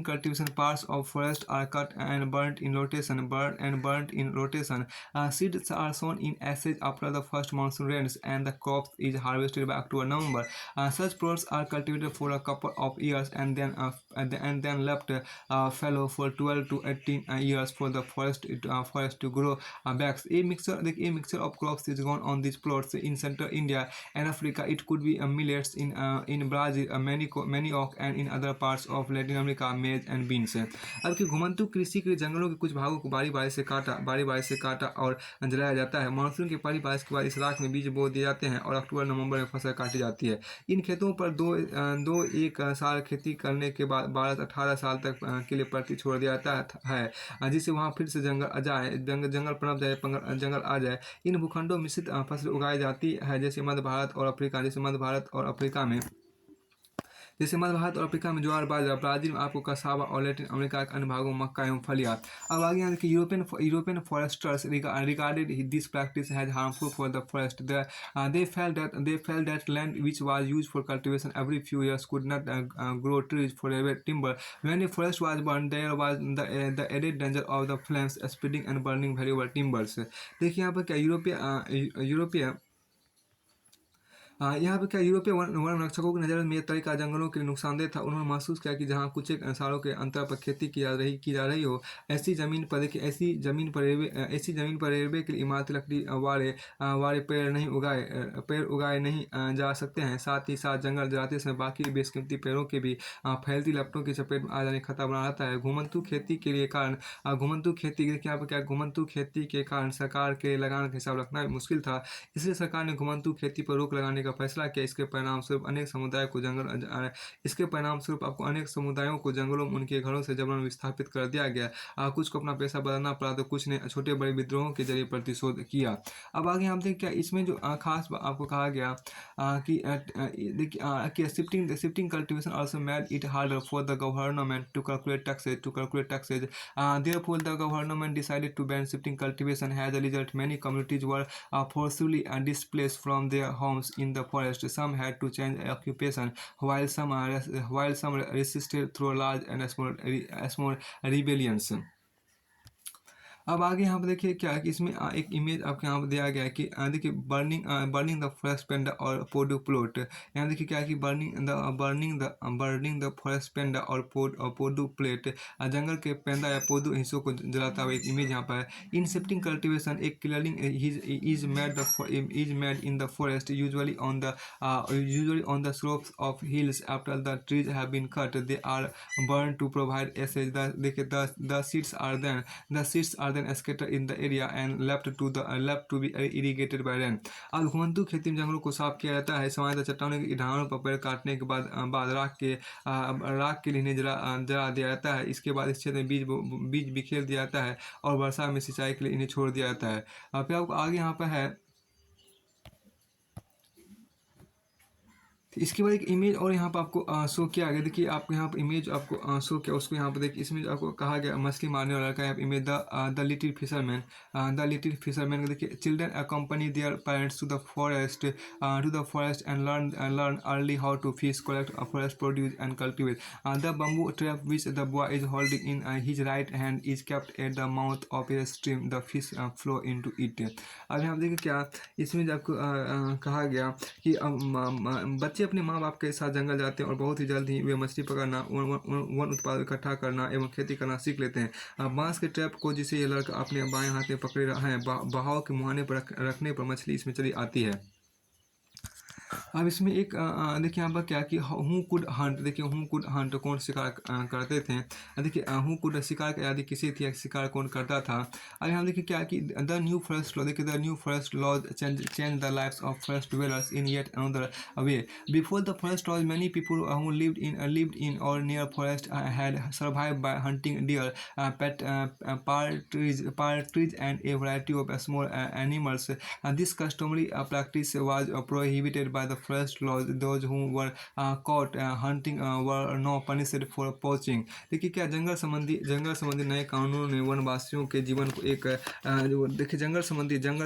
cultivation parts of forest are cut and burned in rotation. Seeds are sown in ashes after the first monsoon rains, and the crop is harvested by October-November. Such plots are cultivated for a couple of years and then left fallow for 12 to 18 years for the forest to grow back. A mixture of crops is grown on these plots in central India and Africa. It could be millets in Brazil, manioc, and in other parts of Latin America, maize and beans. अब की घुमंतू कृषि के जंगलों के कुछ भागों को बारी बारी से काटा और जलाया जाता है। मानसून की पहली बारिश के बाद इस राख में बीज बो दिए जाते हैं और अक्टूबर नवंबर में फसल काटी जाती है। इन खेतों पर दो एक साल खेती करने के बाद 12 से 18 साल तक के लिए प्रति छोड़ दिया जाता है, जिससे वहाँ फिर से जंगल पनप जाए, जंगल आ जाए। इन भूखंडों में मिश्रित फसल उगाई जाती है, जैसे मध्य भारत और अफ्रीका में ज्वार बाजरा, ब्राजील में आपको कसावा और लैटिन अमेरिका के अन्य भागों में मक्का एवं फलिया। अब आगे यहाँ देखिए European Forester's regarded this practice has harmful for the forest. They felt that land which was used for cultivation every few years could not grow trees for timber. When a forest was burned, there was the added danger of the flames spreading and burning valuable timbers. देखिए यहाँ पर क्या यूरोपीय यहाँ पे क्या यूरोपीय one रक्षकों की नज़र में यह तरीका जंगलों के लिए नुकसानदेह था। उन्होंने महसूस किया कि जहाँ कुछ एक सालों के अंतर पर खेती की जा रही हो, ऐसी ज़मीन पर रेलवे के लिए इमारती लकड़ी वाले पेड़ उगाए नहीं जा सकते हैं। साथ ही साथ जंगल जलाते समय बाकी बेशकीमती पेड़ों के भी फैलती लपटों की चपेट में आ जाने का खतरा बना रहता है। घुमंतू खेती के कारण सरकार के लगान का हिसाब रखना मुश्किल था, इसलिए सरकार ने घुमंतू खेती पर रोक लगाने का फैसला किया। इसके परिणाम स्वरूप अनेक समुदायों को जंगलों में उनके घरों से जबरन विस्थापित कर दिया गया। कुछ को अपना पेशा बदलना पड़ा तो कुछ ने छोटे बड़े विद्रोहों के जरिए प्रतिशोध किया। अब आगे हम देखते हैं क्या इसमें जो खास आपको कहा गया कि shifting cultivation also made it harder for the government to calculate taxes. Therefore, the government decided to ban shifting cultivation. As a result, many communities were forcibly displaced from their homes in the forest. Some had to change occupation, while some resisted through large and small rebellions. अब आगे यहाँ पे देखिए क्या है कि इसमें एक इमेज आपको यहाँ पे दिया गया है कि देखिए बर्निंग द फॉरेस्ट पेंडा और पोडो प्लॉट। यहाँ देखिए क्या है कि बर्निंग द फॉरेस्ट पेंडा और पोडो प्लेट, जंगल के पेंदा या पोडो हिस्सों को जलाता हुआ एक इमेज यहाँ पर है। इन शिफ्टिंग कल्टीवेशन एक clearing is made in the forest usually on the slopes of hills. After the trees have been cut, they are burned to provide shade. The seeds are then scattered in the area and left to be irrigated by rain. अब घुमंतू खेती में जंगलों को साफ किया जाता है। सामान्यतः चट्टानों की ढलानों पर पेड़ काटने के बाद राख के लिए इन्हें जला दिया जाता है। इसके बाद इस क्षेत्र में बीज बिखेर दिया जाता है और वर्षा में सिंचाई के लिए इन्हें छोड़ दिया जाता है। फिर आपको आगे यहाँ पर है, तो इसके बाद एक इमेज और यहाँ पर आपको शो किया गया। देखिए आपको यहाँ पर इमेज आपको शो किया, उसको यहाँ पर देखिए इसमें आपको कहा गया मछली मारने वाला का यहाँ इमेज द लिटिल फिशरमैन। देखिए children accompany their parents to the forest and learn early how to fish, collect forest produce and cultivate. The bamboo trap which the boy is holding in his right hand is kept at the mouth of a stream, the fish flow into it. अब यहाँ देखिए क्या इसमें आपको कहा गया कि बच्चे अपने माँ बाप के साथ जंगल जाते हैं और बहुत ही जल्द ही वे मछली पकड़ना, वन उत्पाद इकट्ठा करना एवं खेती करना सीख लेते हैं। बांस के ट्रैप को जिसे ये लड़का अपने बाएं हाथ में पकड़े रहा है, बहाव के मुहाने पर रखने पर मछली इसमें चली आती है। अब इसमें एक देखिए यहाँ पर क्या कि हु कुड हंट। देखिए हु कुड हंट, कौन शिकार करते थे। देखिए हु कुड शिकार यदि किसी थी, शिकार कौन करता था। अब यहाँ देखिए क्या कि द न्यू फॉरेस्ट लॉ। देखिए the new forest law change the lives of forest dwellers in yet another way. Before the forest laws, many people who lived in or near forest had survived by hunting deer, partridge and a variety of small animals. This customary practice was prohibited by the forest laws. Those who were caught hunting were now punished for poaching. देखिए क्या जंगल संबंधी नए कानूनों ने वनवासियों के जीवन को एक देखिए जंगल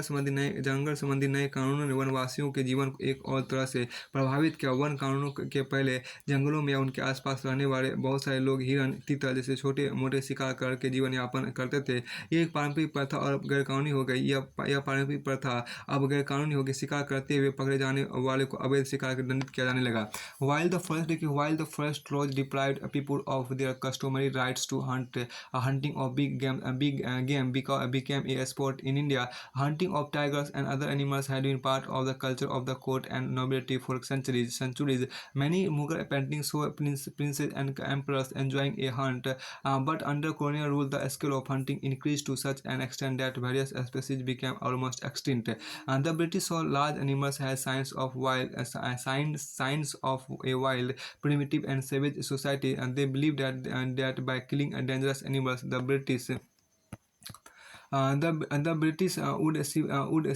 संबंधी नए कानूनों ने वनवासियों के जीवन को एक और तरह से प्रभावित किया। वन कानूनों के पहले जंगलों में या उनके आसपास रहने वाले बहुत सारे लोग हिरन, तीतर जैसे छोटे मोटे शिकार करके जीवन यापन करते थे। ये एक पारंपरिक प्रथा और गैरकानूनी हो गई। यह पारंपरिक प्रथा अब गैरकानूनी हो गई। शिकार करते हुए पकड़े जाने वाले को अवैध शिकार के दंडित किया जाने लगा। While the forest laws deprived people of their customary rights to hunt, hunting of big game became a sport in India. Hunting of tigers and other animals had been part of the culture of the court and nobility for centuries. Many Mughal paintings show princes and emperors enjoying a hunt, but under colonial rule, the scale of hunting increased to such an extent that various species became almost extinct. The British saw large animals as signs of a wild, primitive, and savage society, and they believed that by killing dangerous animals, the British would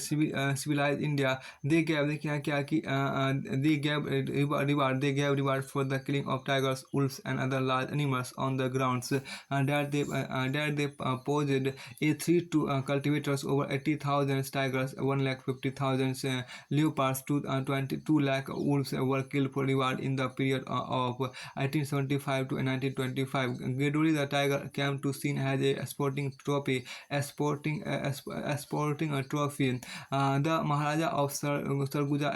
civilize India. They gave देखिए क्या कि they gave reward for the killing of tigers, wolves, and other large animals on the grounds that they posed a threat to cultivators. Over 80,000 tigers, 150,000 leopards, 22 lakh wolves were killed for reward in the period of 1875 to 1925. Gradually, the tiger came to seen as a sporting trophy. Sporting a trophy. The Maharaja of Sarguja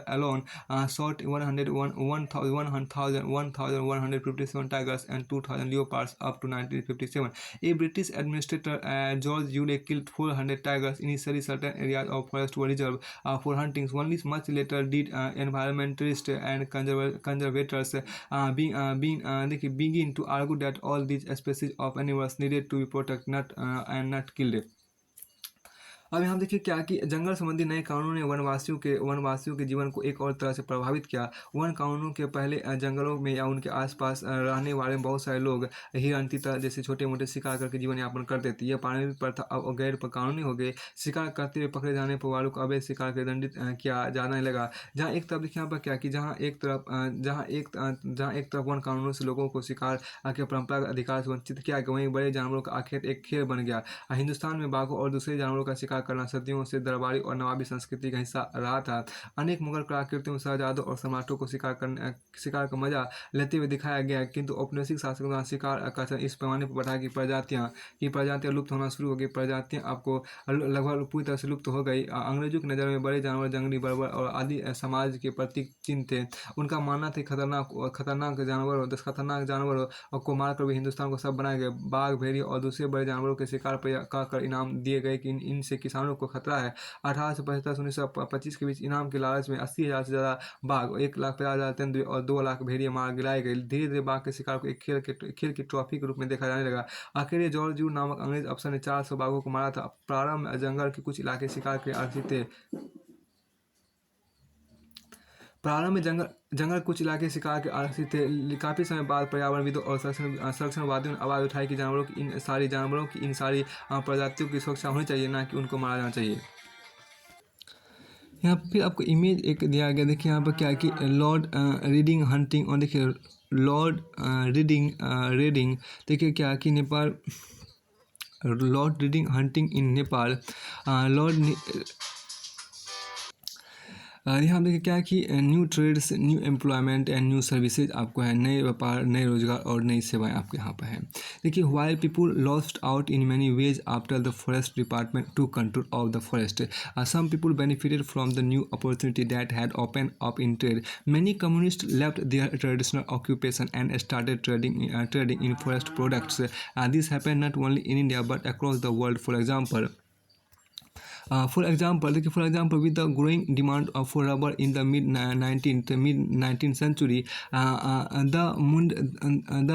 alone shot 1,157 tigers and 2,000 leopards up to 1957. A British administrator, George Ude, killed 400 tigers. Initially, certain areas of forest were reserved for hunting. Only much later did environmentalists and conservators begin to argue that all these species of animals needed to be protected, not killed. अब यहाँ देखिए क्या कि जंगल संबंधी नए कानूनों ने वनवासियों के जीवन को एक और तरह से प्रभावित किया। वन कानूनों के पहले जंगलों में या उनके आसपास रहने वाले बहुत सारे लोग हिरन, तीतर जैसे छोटे मोटे शिकार करके जीवन यापन करते थे। यह पारंपरिक प्रथा अब गैर कानूनी हो गई। शिकार करते हुए पकड़े जाने पर वालों को अवैध शिकार के दंडित किया जाने लगा। जहाँ एक तरफ देखिए यहाँ पर क्या कि जहाँ एक तरफ वन कानूनों से लोगों को शिकार के परंपरागत अधिकार से वंचित किया गया, वहीं बड़े जानवरों का आखिर एक खेल बन गया। हिंदुस्तान में बाघों और दूसरे जानवरों का शिकार करना सदियों से दरबारी और नवाबी संस्कृति का हिस्सा रहा था। अनेक मुगल कलाकृतियों में शहजादों और सम्राटों को शिकार का मजा लेते हुए दिखाया गया है, किंतु औपनिवेशिक शासकों द्वारा शिकार का चलन इस पैमाने पर बढ़ा कि प्रजातियां लुप्त होना शुरू हो गई। प्रजातियां आपको लगभग पूरी तरह से लुप्त हो गई। अंग्रेजों की नज़र में बड़े जानवर, जंगली बर्बर और आदि समाज के प्रतीक चिन्ह थे। उनका मानना था खतरनाक जानवरों को मारकर भी हिंदुस्तान को सब बनाया गया। बाघ, भेड़िया और दूसरे बड़े जानवरों के शिकार पर कर इनाम दिए गए कि इनसे किसानों को खतरा है। 1875 से 1925 के बीच इनाम के लालच में 80,000 से ज़्यादा बाघ, 1,50,000 तेंदुए और 2 लाख भेड़िया मार गिराए गए। धीरे धीरे बाघ के शिकार को एक खेल की ट्रॉफी के रूप में देखा जाने लगा। आखिर जॉर्ज जूड नामक अंग्रेज अफसर ने 400 बाघों को मारा था। प्रारंभ में जंगल के कुछ इलाके शिकार के आरक्षित थे। कुछ इलाके शिकार के आरक्षित थे। काफ़ी समय बाद पर्यावरणविदों और संरक्षणवादियों ने आवाज़ उठाई कि इन सारी प्रजातियों की सुरक्षा होनी चाहिए, ना कि उनको मारा जाना चाहिए। यहाँ फिर आपको इमेज एक दिया गया, देखिए यहाँ पर क्या है कि लॉर्ड रीडिंग हंटिंग, और देखिए लॉर्ड रीडिंग देखिए क्या कि Nepal, Lord Reading hunting in Nepal, यहाँ देखिए क्या है कि new trades, new employment and new services आपको है, नए व्यापार, नए रोजगार और नई सेवाएं आपके यहाँ पर हैं। देखिए while people lost out in many ways after the forest department to control of the forest, some people benefited from the new opportunity that had open up in trade, many communities left their traditional occupation and started trading in forest products, this happened not only in India but across the world. For example, with the growing demand for rubber in the mid 19th century, the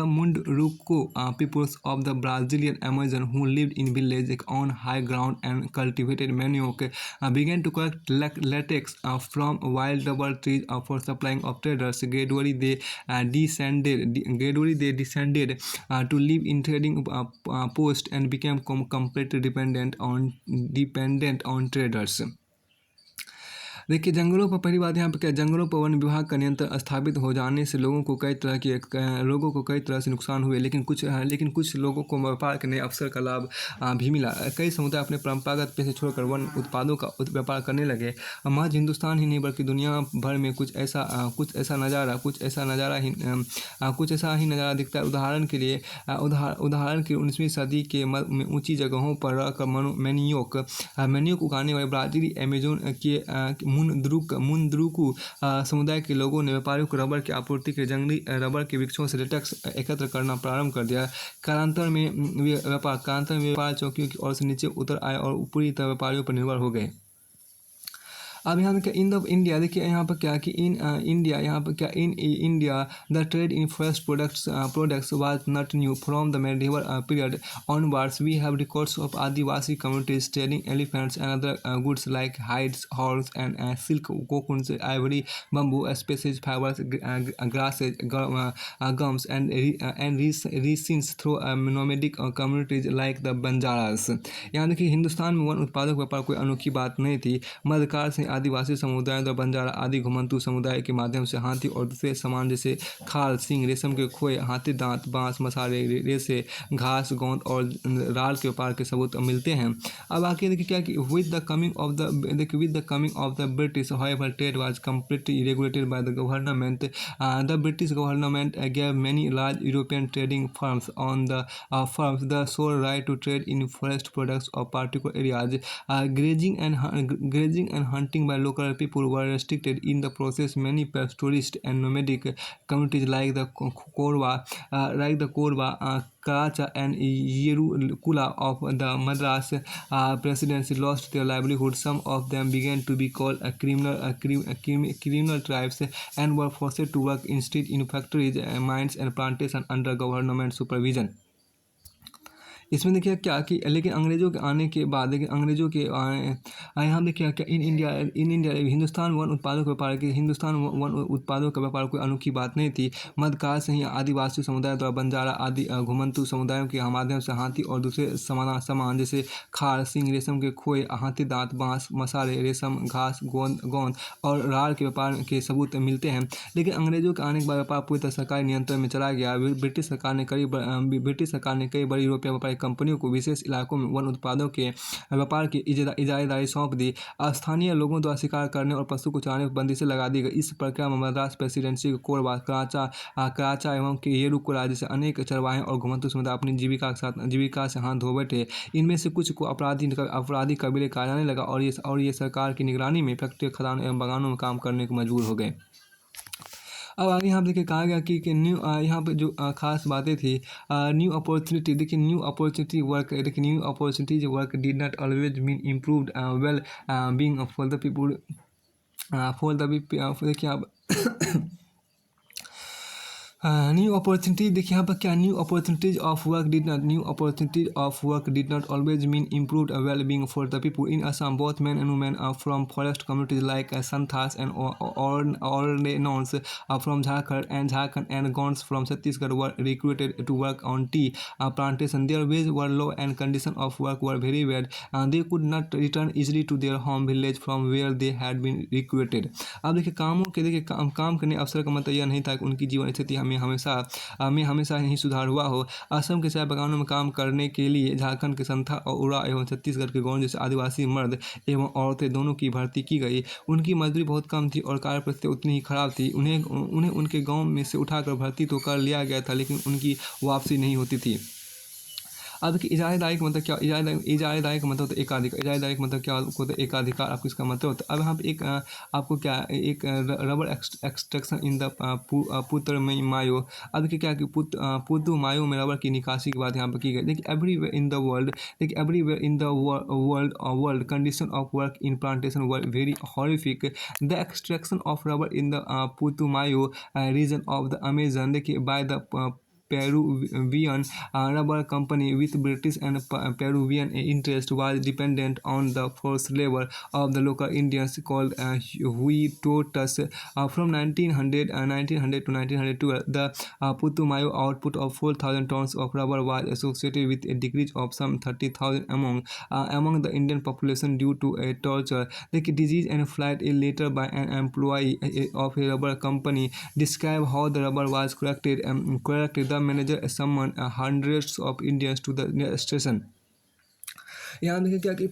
Munduruku peoples of the Brazilian Amazon, who lived in villages on high ground and cultivated manioc, began to collect latex from wild rubber trees for supplying of traders. Gradually, they descended to live in trading posts and became completely dependent on traders. देखिए जंगलों पर, पहली बात यहाँ पर क्या, जंगलों पर वन विभाग का नियंत्रण स्थापित हो जाने से लोगों को कई तरह से नुकसान हुए, लेकिन कुछ लोगों को व्यापार के नए अवसर का लाभ भी मिला। कई समुदाय अपने परंपरागत पेशे छोड़कर वन उत्पादों का व्यापार करने लगे। महज हिंदुस्तान ही नहीं बल्कि दुनिया भर में कुछ ऐसा ही नज़ारा दिखता है। उदाहरण के लिए 19वीं सदी के में ऊंची जगहों पर रहकर मैनियोक उगाने वाले ब्राज़ीली अमेज़न के मुंदरुकु समुदाय के लोगों ने व्यापारियों को रबर की आपूर्ति के जंगली रबर के वृक्षों से लेटेक्स एकत्र करना प्रारंभ कर दिया। कालांतर में व्यापार चौकियों की ओर से नीचे उतर आए और पूरी तरह व्यापारियों पर निर्भर हो गए। अब यहाँ पे इन द इंडिया, देखिए यहाँ पर क्या कि in India the trade in forest products was not new from the medieval period onwards. We have records of Adivasi communities trading elephants and other goods like hides, horse and silk, cocoons, ivory, bamboo, species, fibres, grasses, gums and resins through nomadic communities like the Banjaras. यहाँ देखिए हिंदुस्तान में one उत्पादक व्यापार कोई अनोखी बात नहीं थी। मध्यकाल से आदिवासी समुदायों द्वारा बंजारा आदि घुमंतू समुदाय के माध्यम से हाथी और दूसरे सामान जैसे खाल, सिंग, रेशम के खोए, हाथी दांत, बांस, मसाले, रेसे, घास, गोंद और राल के व्यापार के सबूत मिलते हैं। अब आगे देखिए क्या कि with the coming of the British, however, trade was completely regulated by the government. The British government gave many large European trading firms the sole right to trade in forest products of particular areas. Grazing and hunting by local people were restricted. In the process, many pastoralist and nomadic communities like the Korwa, Karacha and Yerukula of the Madras presidency lost their livelihood. Some of them began to be called criminal tribes and were forced to work instead in factories, mines and plantations under government supervision. इसमें देखिए क्या कि लेकिन अंग्रेज़ों के आने के बाद देखिए यहाँ देखिए क्या इन इंडिया हिंदुस्तान वन उत्पादों का व्यापार कोई अनोखी बात नहीं थी। मध्यकाल से ही आदिवासी समुदाय द्वारा बंजारा आदि घुमंतू समुदायों के माध्यम से हाथी और दूसरे सामान जैसे खाल, सिंग, रेशम के खोए, हाथी दांत, बांस, मसाले, रेशम, घास, गोंद और राल के व्यापार के सबूत मिलते हैं। लेकिन अंग्रेज़ों के आने के बाद व्यापार पूरी तरह सरकारी नियंत्रण में चला गया। ब्रिटिश सरकार ने कई बड़ी यूरोपीय व्यापारी कंपनियों को विशेष इलाकों में वन उत्पादों के व्यापार की इजाज़ेदारी सौंप दी। स्थानीय लोगों द्वारा शिकार करने और पशु को चराने पर बंदिशें लगा दी गई। इस प्रक्रिया में मद्रास प्रेसिडेंसी के कोरबा, कराचा एवं येरुकु राज्य से अनेक चरवाहे और घुमंतू समुदाय अपनी जीविका से हाथ धो बैठे। इनमें से कुछ को अपराधी कबीले कहा जाने लगा और ये सरकार की निगरानी में फैक्ट्री, खदानों एवं बागानों में काम करने को मजबूर हो गए। अब आगे यहाँ पे देखिए कहा गया कि न्यू यहाँ पे जो खास बातें थी, न्यू अपॉर्चुनिटी, देखिए न्यू अपॉर्चुनिटी वर्क, देखिए new opportunities work did not always mean improved well being for the people, देखिए आप न्यू अपॉर्चुनिटी, देखिए यहाँ पर क्या, new opportunities of work did not always mean improved well being for the people in Assam. Both men and women from forest communities like Santhals and Oraons from Jharkhand and Gonds from Chhattisgarh were recruited to work on T plantation. Their wages were low and conditions of work were very bad. They could not return easily to their home village from where they had been recruited. अब देखिए काम करने अवसर का मतलब यह नहीं था कि उनकी जीवन स्थिति में हमेशा ही सुधार हुआ हो। असम के चाय बागानों में काम करने के लिए झारखंड के संथा और उड़ा एवं छत्तीसगढ़ के गौंड जैसे आदिवासी मर्द एवं औरतें दोनों की भर्ती की गई। उनकी मजदूरी बहुत कम थी और कार्य परिस्थिति उतनी ही खराब थी। उन्हें उनके गांव में से उठाकर भर्ती तो कर लिया गया था, लेकिन उनकी वापसी नहीं होती थी। अब देखिए इजाज़ेदारी का मतलब क्या, इजाज़ेदारी का मतलब होता है एकाधिकार। इजाज़ेदारी का मतलब क्या होता है, एकाधिकार। आपको इसका मतलब होता है, अब यहाँ पे एक आपको क्या, एक रबर एक्सट्रैक्शन इन द पुतुमायो। अब देखिए क्या कि पुतुमायो में रबर की निकासी की बात यहाँ पर की गई। देखिए everywhere in the world condition of work in plantation were very horrific. The extraction of rubber in the Putumayo region of the Amazon, देखिए by the Peruvian rubber company with British and Peruvian interest was dependent on the forced labor of the local Indians called Huitotas. From 1900 to 1912, the Putumayo output of 4,000 tons of rubber was associated with a decrease of some 30,000 among the Indian population due to a torture, the disease, and flight. A letter by an employee of a rubber company described how the rubber was collected. The manager summoned hundreds of Indians to the station. यहाँ देखिए क्या कि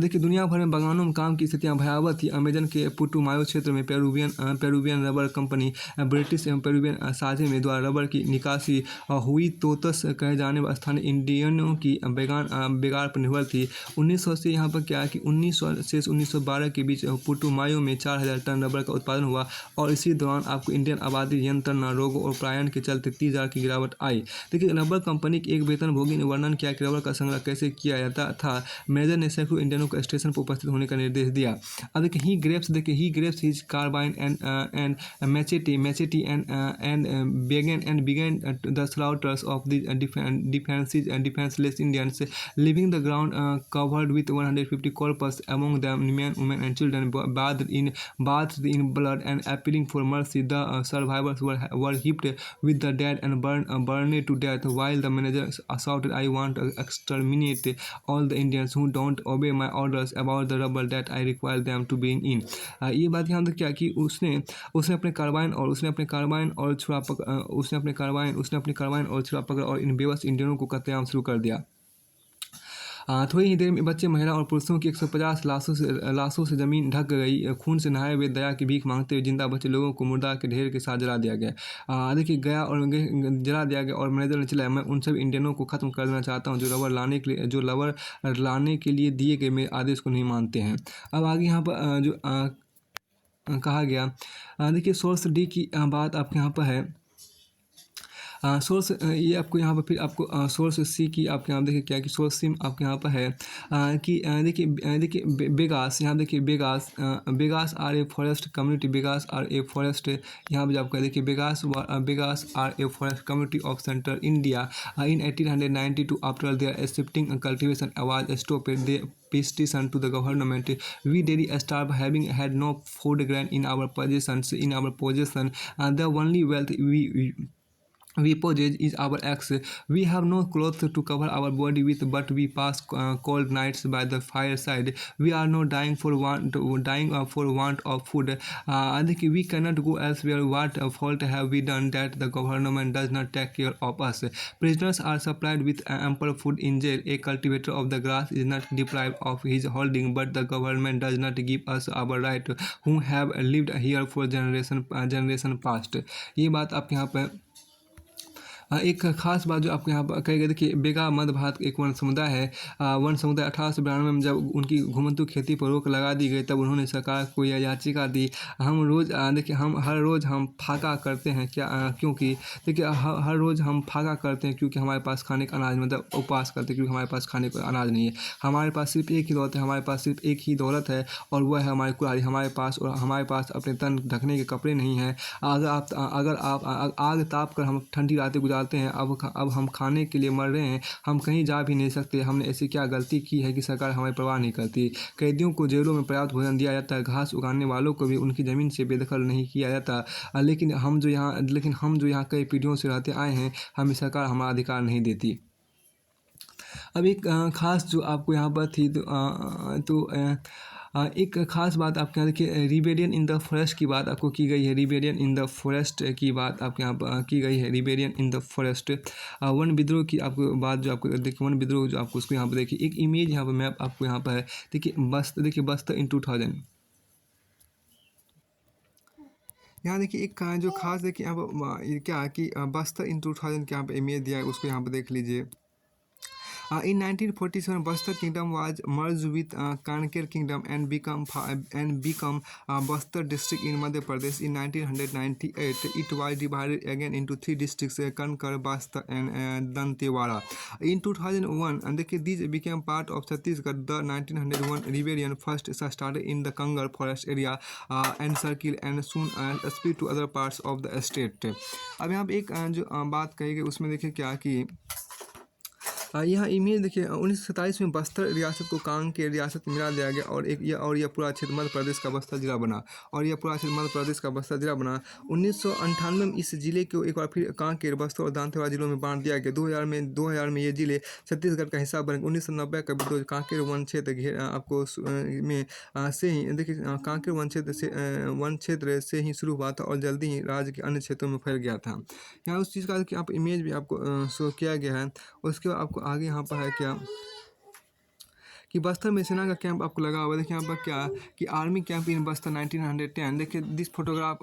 देखिए दुनिया भर में बागानों में काम की स्थितियाँ भयावह थी। अमेजन के पुटुमायो क्षेत्र में पेरुवियन रबर कंपनी ब्रिटिश एवं पेरुवियन साझे में द्वारा रबर की निकासी हुई तोतस कहे जाने वाले स्थानीय इंडियनों की बेगार पर निर्भर थी। 1900 से यहाँ पर क्या है कि 1900 से 1912 के बीच पुटुमायो में 4,000 टन रबर का उत्पादन हुआ और इसी दौरान आपको इंडियन आबादी नियंत्रण, रोगों और पलायन के चलते 30,000 की गिरावट आई। देखिए रबर कंपनी के एक वेतनभोगी ने वर्णन किया कि रबर का संग्रह कैसे किया जाता था। मैनेजर ने सैकड़ों इंडियनों को स्टेशन पर उपस्थित होने का निर्देश दिया। अब देखिए he grabs his carbine and machete and began the slaughters of the defenseless Indians, leaving the ground covered with 150 corpses, among them men, women and children bathed in blood and appealing for mercy. The survivors were heaped with the dead and burned to death, while the manager shouted, "I want to exterminate all the Indians who don't obey my orders about the rubber that I require them to bring in." ये बात यहाँ तक क्या कि उसने अपने carbene और छुरा पकड़ा और इन बेबस इंडियनों को कत्लेआम शुरू कर दिया। थोड़ी ही देर में बच्चे, महिला और पुरुषों की 150 लाशों से जमीन ढक गई। खून से नहाए हुए, दया की भीख मांगते हुए जिंदा बचे लोगों को मुर्दा के ढेर के साथ जला दिया गया। देखिए जला दिया गया और मैनेजर ने चिल्लाया, "मैं उन सभी इंडियनों को ख़त्म कर देना चाहता हूँ जो रबर लाने के लिए दिए गए मेरे आदेश को नहीं मानते हैं।" अब आगे यहाँ पर जो कहा गया, देखिए सोर्स डी की बात आपके यहाँ पर है। सोर्स ये आपको यहाँ पर फिर आपको सोर्स सी की आपके यहाँ देखिए क्या कि सोर्स सी आपके यहाँ पर है कि देखिए बेगास, यहाँ देखिए Baigas are a forest community, Baigas are a forest, यहाँ पर आपका देखिए Baigas are a forest community of central India in 1892 after their shifting cultivation was stopped they petition to the government, "We daily starve, having had no food grain in our possession, the only wealth we possess is our X. We have no clothes to cover our body with, but we pass cold nights by the fireside. We are not for want of food. I think we cannot go elsewhere. What fault have we done that the government does not take care of us? Prisoners are supplied with ample food in jail. A cultivator of the grass is not deprived of his holding, but the government does not give us our right, who have lived here for generation past. ये बात आप यहाँ पे एक खास बात जो आपको यहाँ पर कही गई, देखिए बेगा मध्य भारत एक वन समुदाय है। वन समुदाय 1892 में जब उनकी घुमंतु खेती पर रोक लगा दी गई, तब उन्होंने सरकार को यह याचिका दी। हम रोज़ देखिए हम हर रोज़ हम फाका करते हैं क्या, क्योंकि देखिए हर रोज़ हम फाका करते हैं क्योंकि हमारे पास खाने का अनाज, मतलब उपवास करते हैं क्योंकि हमारे पास खाने का अनाज नहीं है। हमारे पास सिर्फ एक ही दौलत है, हमारे पास सिर्फ एक ही दौलत है, और वह है हमारी कुल्हाड़ी हमारे पास, और हमारे पास अपने तन ढकने के कपड़े नहीं हैं। अगर आप आग ताप कर हम ठंडी रातें गुजारते हैं, अब हम खाने के लिए मर रहे हैं, हम कहीं जा भी नहीं सकते। हमने ऐसी क्या गलती की है कि सरकार हमारी परवाह नहीं करती? कैदियों को जेलों में पर्याप्त भोजन दिया जाता है, घास उगाने वालों को भी उनकी ज़मीन से बेदखल नहीं किया जाता, लेकिन हम जो यहाँ कई पीढ़ियों से रहते आए हैं, हमें सरकार हमारा अधिकार नहीं देती। अब एक ख़ास जो आपको यहाँ पर थी एक ख़ास बात आपके यहाँ देखिए, रिबेलियन इन द फॉरेस्ट की बात आपको की गई है। रिबेलियन इन द फॉरेस्ट की बात आपके यहाँ पर की गई है। Rebellion in the forest, one विद्रोह की आपको बात जो आपको देखिए, वन विद्रोह जो आपको उसको यहाँ पर देखिए, एक इमेज यहाँ पर मैप आपको यहाँ पर है। देखिए बस्तर इन 2000, यहाँ देखिए एक जो खास देखिए यहाँ पर क्या कि बस्तर इन 2000 के यहाँ पर इमेज दिया है, उसको यहाँ पर देख लीजिए। In 1947, Bastar Kingdom was merged with Kanker Kingdom and become Bastar district in Madhya Pradesh. In 1998, it was divided again into three districts: Kankar, Bastar, and Dantewara. In 2001, and these became part of Chhattisgarh. The 1901 rebellion first started in the Kangar forest area and circle, and soon spread to other parts of the state. अब यहाँ पे एक जो बात कही गई उसमें देखिए क्या कि यहाँ इमेज देखिए 1927 में बस्तर रियासत को कांग के रियासत में मिला दिया गया, और यह पूरा क्षेत्र मध्य प्रदेश का बस्तर जिला बना, बना। 1998 में इस जिले को एक बार फिर कांकेर, बस्तर और दांतेवाड़ा जिलों में बांट दिया गया। 2000 में ये जिले छत्तीसगढ़ का हिस्सा बने। 1990 का विद्रोह कांकेर वन क्षेत्र आपको में से ही देखिए कांकेर वन क्षेत्र से ही शुरू हुआ था और जल्दी ही राज्य के अन्य क्षेत्रों में फैल गया था। यहाँ उस चीज़ का कि आप इमेज भी आपको शो किया गया है। उसके बाद आपको आगे यहाँ पर है क्या कि बस्तर में सेना का कैंप आपको लगा हुआ है। देखिए यहाँ पर क्या कि आर्मी कैंप इन बस्तर 1910। देखिए this photograph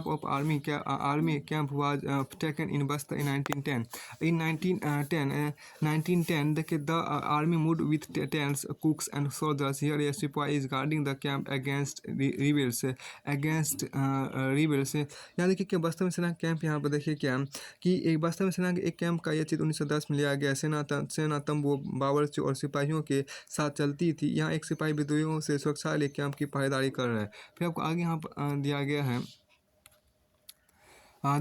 of army camp was taken in Bastar in 1910। In 1910 देखिए the army moved with tents, cooks and soldiers. Here a sipahi is guarding the camp against rebels. यहाँ देखिए क्या बस्तर में सेना कैंप यहाँ पर देखिए क्या कि एक बस्तर में सेना के एक कैंप का यह चित्र 1910 में लिया गया। सेना तंबू, बावर्ची और सिपाहियों के साथ चलती थी। यहाँ एक सिपाही विद्रोहियों से सुरक्षा लिए कैंप की पहरेदारी कर रहा है। फिर आपको आगे यहाँ पर दिया गया है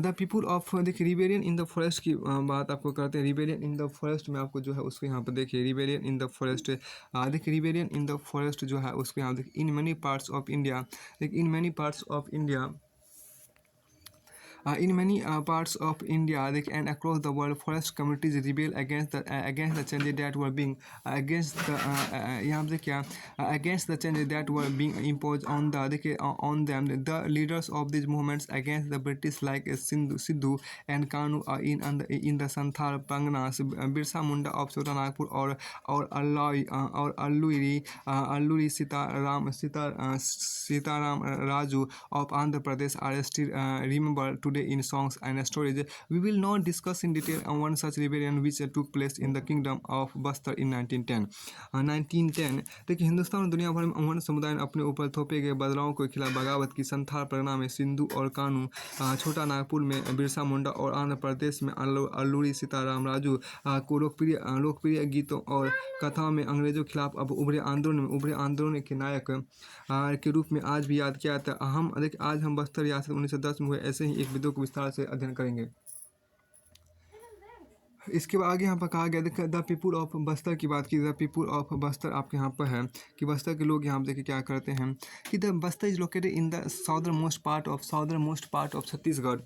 द पीपुल ऑफ देखिए रिबेलियन इन द फॉरेस्ट की बात आपको करते हैं। रिबेलियन इन द फॉरेस्ट में आपको जो है उसको यहाँ पर देखिए रिबेलियन इन द फॉरेस्ट देखिए रिबेलियन इन द फॉरेस्ट जो है उसको यहाँ देखिए in many parts of India. देखिए in many parts of India and across the world, forest communities rebel against the changes that were being against the changes that were being imposed on them. The leaders of these movements against the British, like Sidhu and Kanu, in the Santhal Parganas, Birsa Munda of Chota Nagpur, or Alluri Sitaram Raju of Andhra Pradesh are still remembered today in songs and stories. We will not discuss in detail on one such rebellion which took place in the kingdom of Bastar in 1910. 1910 देखिए हिंदुस्तान और दुनिया भर में अमन समुदाय ने अपने ऊपर थोपे गए बदलावों के खिलाफ बगावत की। संथाल परगना में सिंधु और कानू, छोटा नागपुर में बिरसा मुंडा और आंध्र प्रदेश में अल्लूरी सीताराम राजू को लोकप्रिय गीतों और कथाओं में अंग्रेजों के खिलाफ अब उभरे आंदोलन के नायक के रूप में आज भी याद किया जाता है। आज हम बस्तर रियासत 1910 में हुए ऐसे ही एक विद्रोह को विस्तार से अध्ययन करेंगे। इसके बाद आगे यहाँ पर कहा गया देखिए द पीपुल ऑफ बस्तर की बात की। द पीपुल ऑफ बस्तर आपके यहाँ पर है कि बस्तर के लोग यहाँ पर देखिए क्या करते हैं कि the Bastar is located in the southern most part of Chhattisgarh.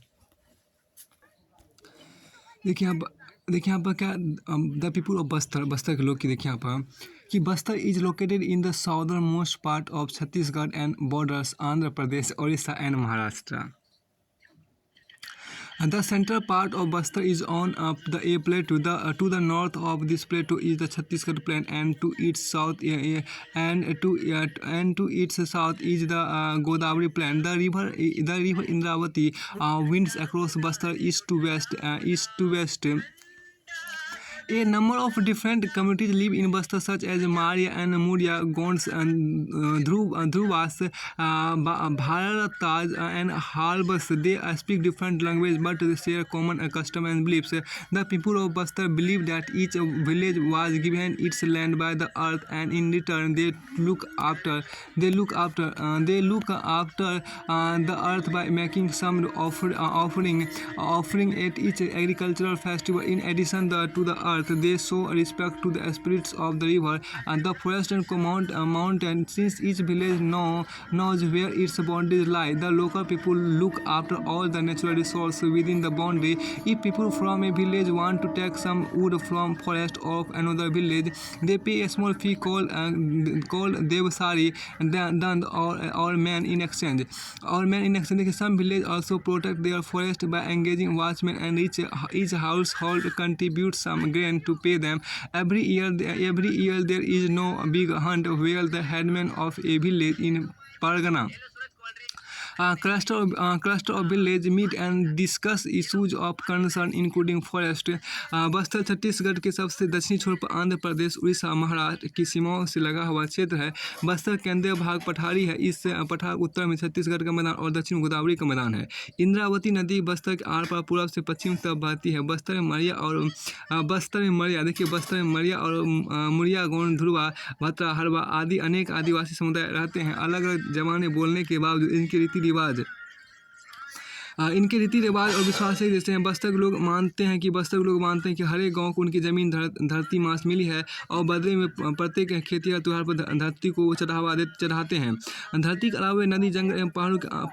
देखिए यहाँ पर क्या the people of Bastar, Bastar के लोग की देखिए यहाँ पर कि Bastar is located in the southern most part of Chhattisgarh and borders Andhra Pradesh, Orissa and Maharashtra. The central part of Bastar is on the A plateau. To the north of this plateau is the Chhattisgarh plain, and to its south and to its south is the Godavari plain. The river Indravati winds across Bastar east to west. A number of different communities live in Bastar, such as Maria and Muria, Gonds, and Dhruvas, Bharatas, and Halbas. They speak different languages but they share common custom and beliefs. The people of Bastar believe that each village was given its land by the earth, and in return they look after the earth by making some offering at each agricultural festival. In addition to the earth, they show respect to the spirits of the river and the forest and mountain. Since each village knows where its boundaries lie, the local people look after all the natural resources within the boundary. If people from a village want to take some wood from forest of another village, they pay a small fee called devsari or man in exchange. Some villages also protect their forest by engaging watchmen, and each household contributes some grain to pay them. Every year there is no big hunt where the headman of a village in Pargana cluster of village meet and discuss issues of concern including forest. Bastar Chhattisgarh के सबसे दक्षिणी छोर पर आंध्र प्रदेश, उड़ीसा, महाराष्ट्र की सीमाओं से लगा हुआ क्षेत्र है। बस्तर केंद्रीय भाग पठारी है। इस पठार उत्तर में छत्तीसगढ़ का मैदान और दक्षिण में गोदावरी का मैदान है। इंद्रावती नदी बस्तर के आर पार पूर्व से पश्चिम तक बहती है। बस्तर में मरिया और मुरिया, गोंड, ध्रुवा, भत्रा, हरवा आदि अनेक आदिवासी समुदाय रहते हैं। अलग अलग जमाने बोलने के बावजूद इनके रीति रिवाज और विश्वास एक जैसे हैं। बस्तर के लोग मानते हैं कि हर एक गाँव को उनकी ज़मीन धरती मास मिली है और बदले में प्रत्येक खेती या त्यौहार पर धरती को चढ़ाते हैं। धरती के अलावा नदी, जंगल एवं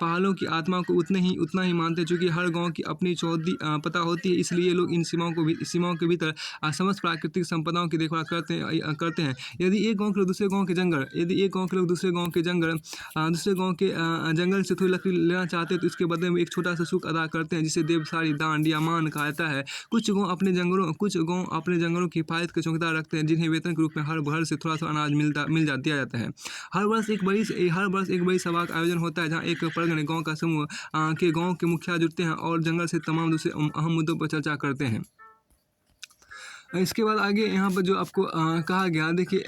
पहाड़ों की आत्मा को उतना ही मानते हैं। चूँकि हर गाँव की अपनी चौहद्दी पता होती है, इसलिए लोग इन सीमाओं के भीतर समस्त प्राकृतिक संपदाओं की देखभाल करते हैं। यदि एक गाँव के लोग दूसरे गाँव के जंगल से थोड़ी लकड़ी लेना चाहते हैं तो इसके बदले में एक छोटा सा शुल्क अदा करते हैं, जिसे देवसारी, दांड या मान कहा जाता है। कुछ गाँव अपने जंगलों की हिफाजत के चौकीदार रखते हैं, जिन्हें वेतन के रूप में हर घर से थोड़ा सा अनाज दिया जाता है। हर वर्ष एक बड़ी सभा का आयोजन होता है, जहाँ एक परगने गाँव का समूह के गाँव के मुखिया जुटते हैं और जंगल से तमाम दूसरे अहम मुद्दों पर चर्चा करते हैं। इसके बाद आगे यहाँ पर जो आपको कहा गया, देखिए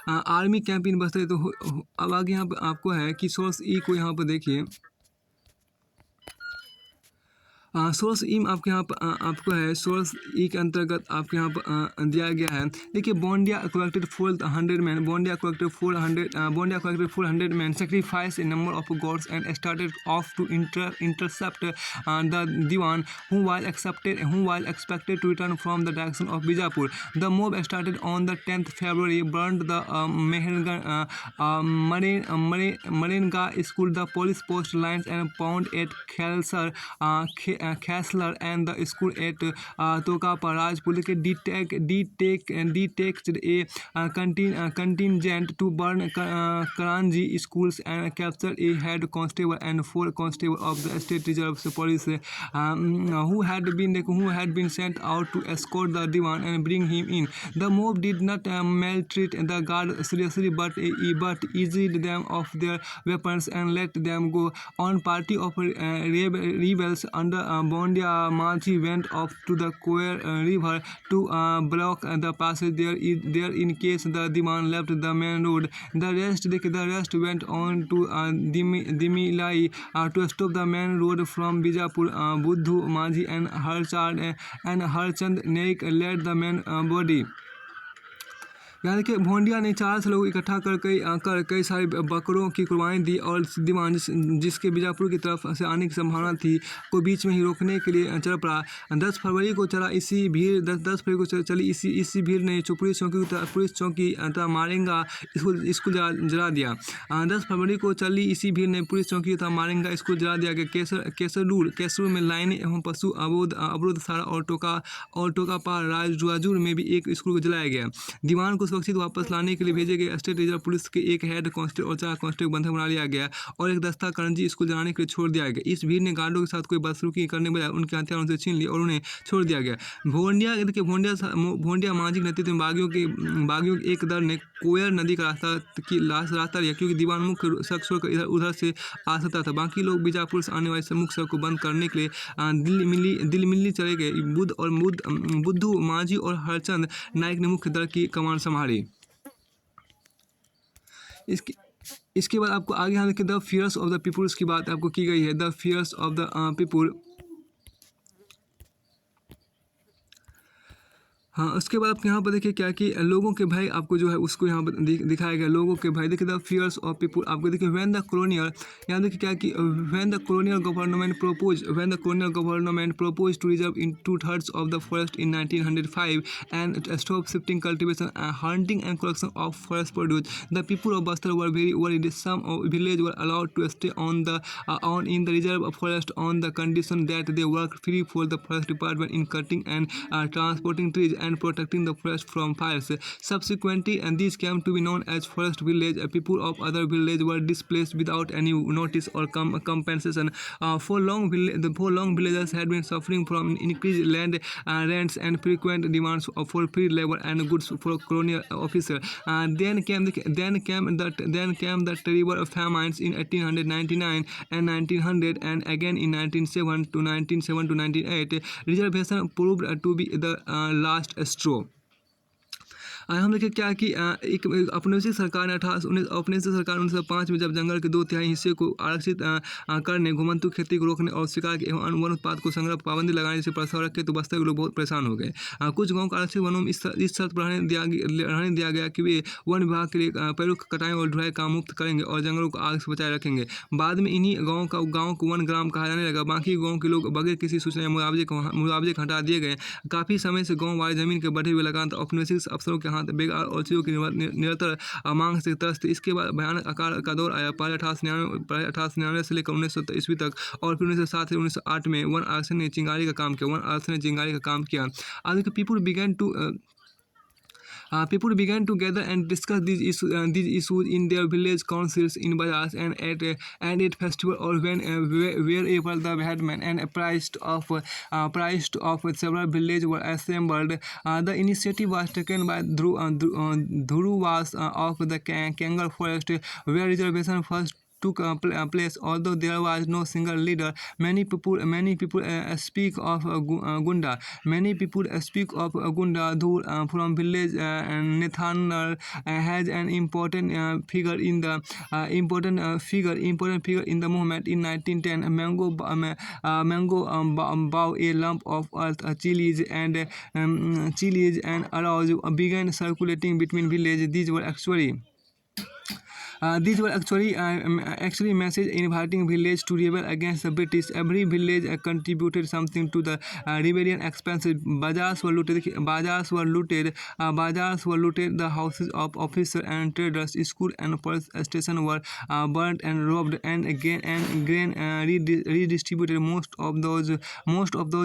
आर्मी कैंप इन बस्तर। तो अब आगे यहाँ पर आपको है कि सोर्स ई को यहाँ पर देखिए। सोर्स ई आपके यहाँ पर आपको है, सोर्स ई के अंतर्गत आपके यहाँ पर दिया गया है। देखिए Bondia collected 400 man, Bondia collected 400 man sacrificed a number of goats and started off to intercept the Diwan who was expected to return from the direction of Bijapur. The mob started on the 10th February, burned the Marenga school, the police post lines and pound at Khaslar and the school at Tokapa. Raj police detached a contingent to burn Karanji schools and capture a head constable and 4 constables of the state reserve police who had been sent out to escort the Diwan and bring him in. The mob did not maltreat the guard seriously, but eased them of their weapons and let them go. On party of rebels under Bondia Marchi went off to the Koyer river to block the passage there in case the Diwan left the main road. The rest went on to Dimilai to stop the main road from Bijapur. Buddhu Majhi and Harchand Naik led the main body. यहाँ देखिए भोंडिया ने 400 लोग इकट्ठा कर कई सारे बकरों की कुर्बानी दी और सिद्धिमान जिसके बीजापुर की तरफ से आने की संभावना थी को बीच में ही रोकने के लिए चल पड़ा। 10 फरवरी को चला इसी भीड़ 10 फरवरी को चली इसी भीड़ ने पुलिस चौकी तथा मारेंगा स्कूल जला दिया। 10 फरवरी को चली इसी भीड़ ने पुलिस चौकी तथा मारेंगा स्कूल जला दिया गया। केसरूर में लाइनें एवं पशु अवरोध सारा और टोका पार राजूर में भी एक स्कूल को जलाया गया। दीवान को सुरक्षित वापस लाने के लिए भेजे गए स्टेट रिजर्व पुलिस के एक हेड कांस्टेबल और 4 कांस्टेबल बंधक बना लिया गया और एक दस्ता करंजी स्कूल जलाने के लिए छोड़ दिया गया। इस भीड़ ने गार्डों के साथ कोई बदसलूकी करने बजाय उनके हथियार उनसे छीन लिए और उन्हें छोड़ दिया गया। भोंडिया मांझी के नेतृत्व में बागियों के एक दल ने कोयर नदी का रास्ता लिया क्योंकि दीवान मुख्य सड़क छोड़कर इधर उधर से आ सकता था। बाकी लोग बीजापुर से आने वाले मुख्य सड़क को बंद करने के लिए दिल्ली मिल्ली चले गए। बुद्धू मांझी और हरचंद नाइक ने मुख्य दल की कमान संभाली। इसके बाद आपको आगे यहाँ देखिए the fears of the peoples की बात आपको की गई है। The fears of the people. हाँ, उसके बाद आपके यहाँ पर देखिए क्या कि लोगों के भय आपको जो है उसको यहाँ पर दिखाया गया। लोगों के भय देखिए द फियर्स ऑफ पीपुल आपको देखिए व्हेन द कॉलोनियल यहाँ देखिए क्या कि when the colonial government proposed to reserve in 2/3 of the forest in 1905 and stop shifting cultivation, hunting and collection of forest produce, the people of Bastar were very worried. Some villages were allowed to stay in the reserve forest on the condition that they worked free for the forest department in cutting and transporting trees and protecting the forest from fires. Subsequently, and these came to be known as forest village. People of other villages were displaced without any notice or compensation. For long, villagers had been suffering from increased land rents and frequent demands for free labor and goods for colonial officers. Then came the terrible famines in 1899 and 1900, and again in 1907 to 1908. Reservation proved to be the last straw. हम देखिए क्या कि एक औपनिवेशिक सरकार ने 1905 में जब जंगल के 2/3 हिस्से को आरक्षित करने, घुमंतु खेती को रोकने और शिकार के एवं वन उत्पाद को संग्रह पाबंदी लगाने से प्रस्ताव रखे तो बस्तर के लोग बहुत परेशान हो गए। कुछ गाँव को आरक्षित वनों में इस शर्त पर रहने दिया गया कि वे वन विभाग के लिए पेड़ों की कटाई और ढुलाई काम मुक्त करेंगे और जंगलों को आग से बचाए रखेंगे। बाद में इन्हीं गाँव को वन ग्राम कहा जाने लगा। बाकी गाँव के लोग बगैर किसी सूचना या मुआवजे को हटा दिए गए। काफ़ी समय से गाँव वाले जमीन के बढ़े हुए लगातार औपनिवेशिक अफसरों के बेकार और चीज़ों की निरंतर मांग से त्रस्त। इसके बाद भयानक आकार का दौर आया। पहले 1899 से लेकर 1900 ईस्वी तक और फिर 1907 से 1908 में वन आरक्षण ने चिंगारी का काम किया। आज people began to gather and discuss these issues in their village councils, in bazaars, and at festival or wherever the headmen and priest of several villages were assembled. The initiative was taken by Dhuruvas of the Kangal forest, where reservation first took place. Although there was no single leader, many people speak of Gunda. Many people speak of Gunda Dhur from village Nethanar has an important figure in the movement. In 1910, Mango Bow, a lump of earth, chilies and arrows began circulating between villages. These were actually message inviting village to rebel against the British. Every village contributed something to the rebellion expenses. Bazaars were looted. The houses of officers and traders, school and police station were burnt and robbed, and grain redistributed. Most of those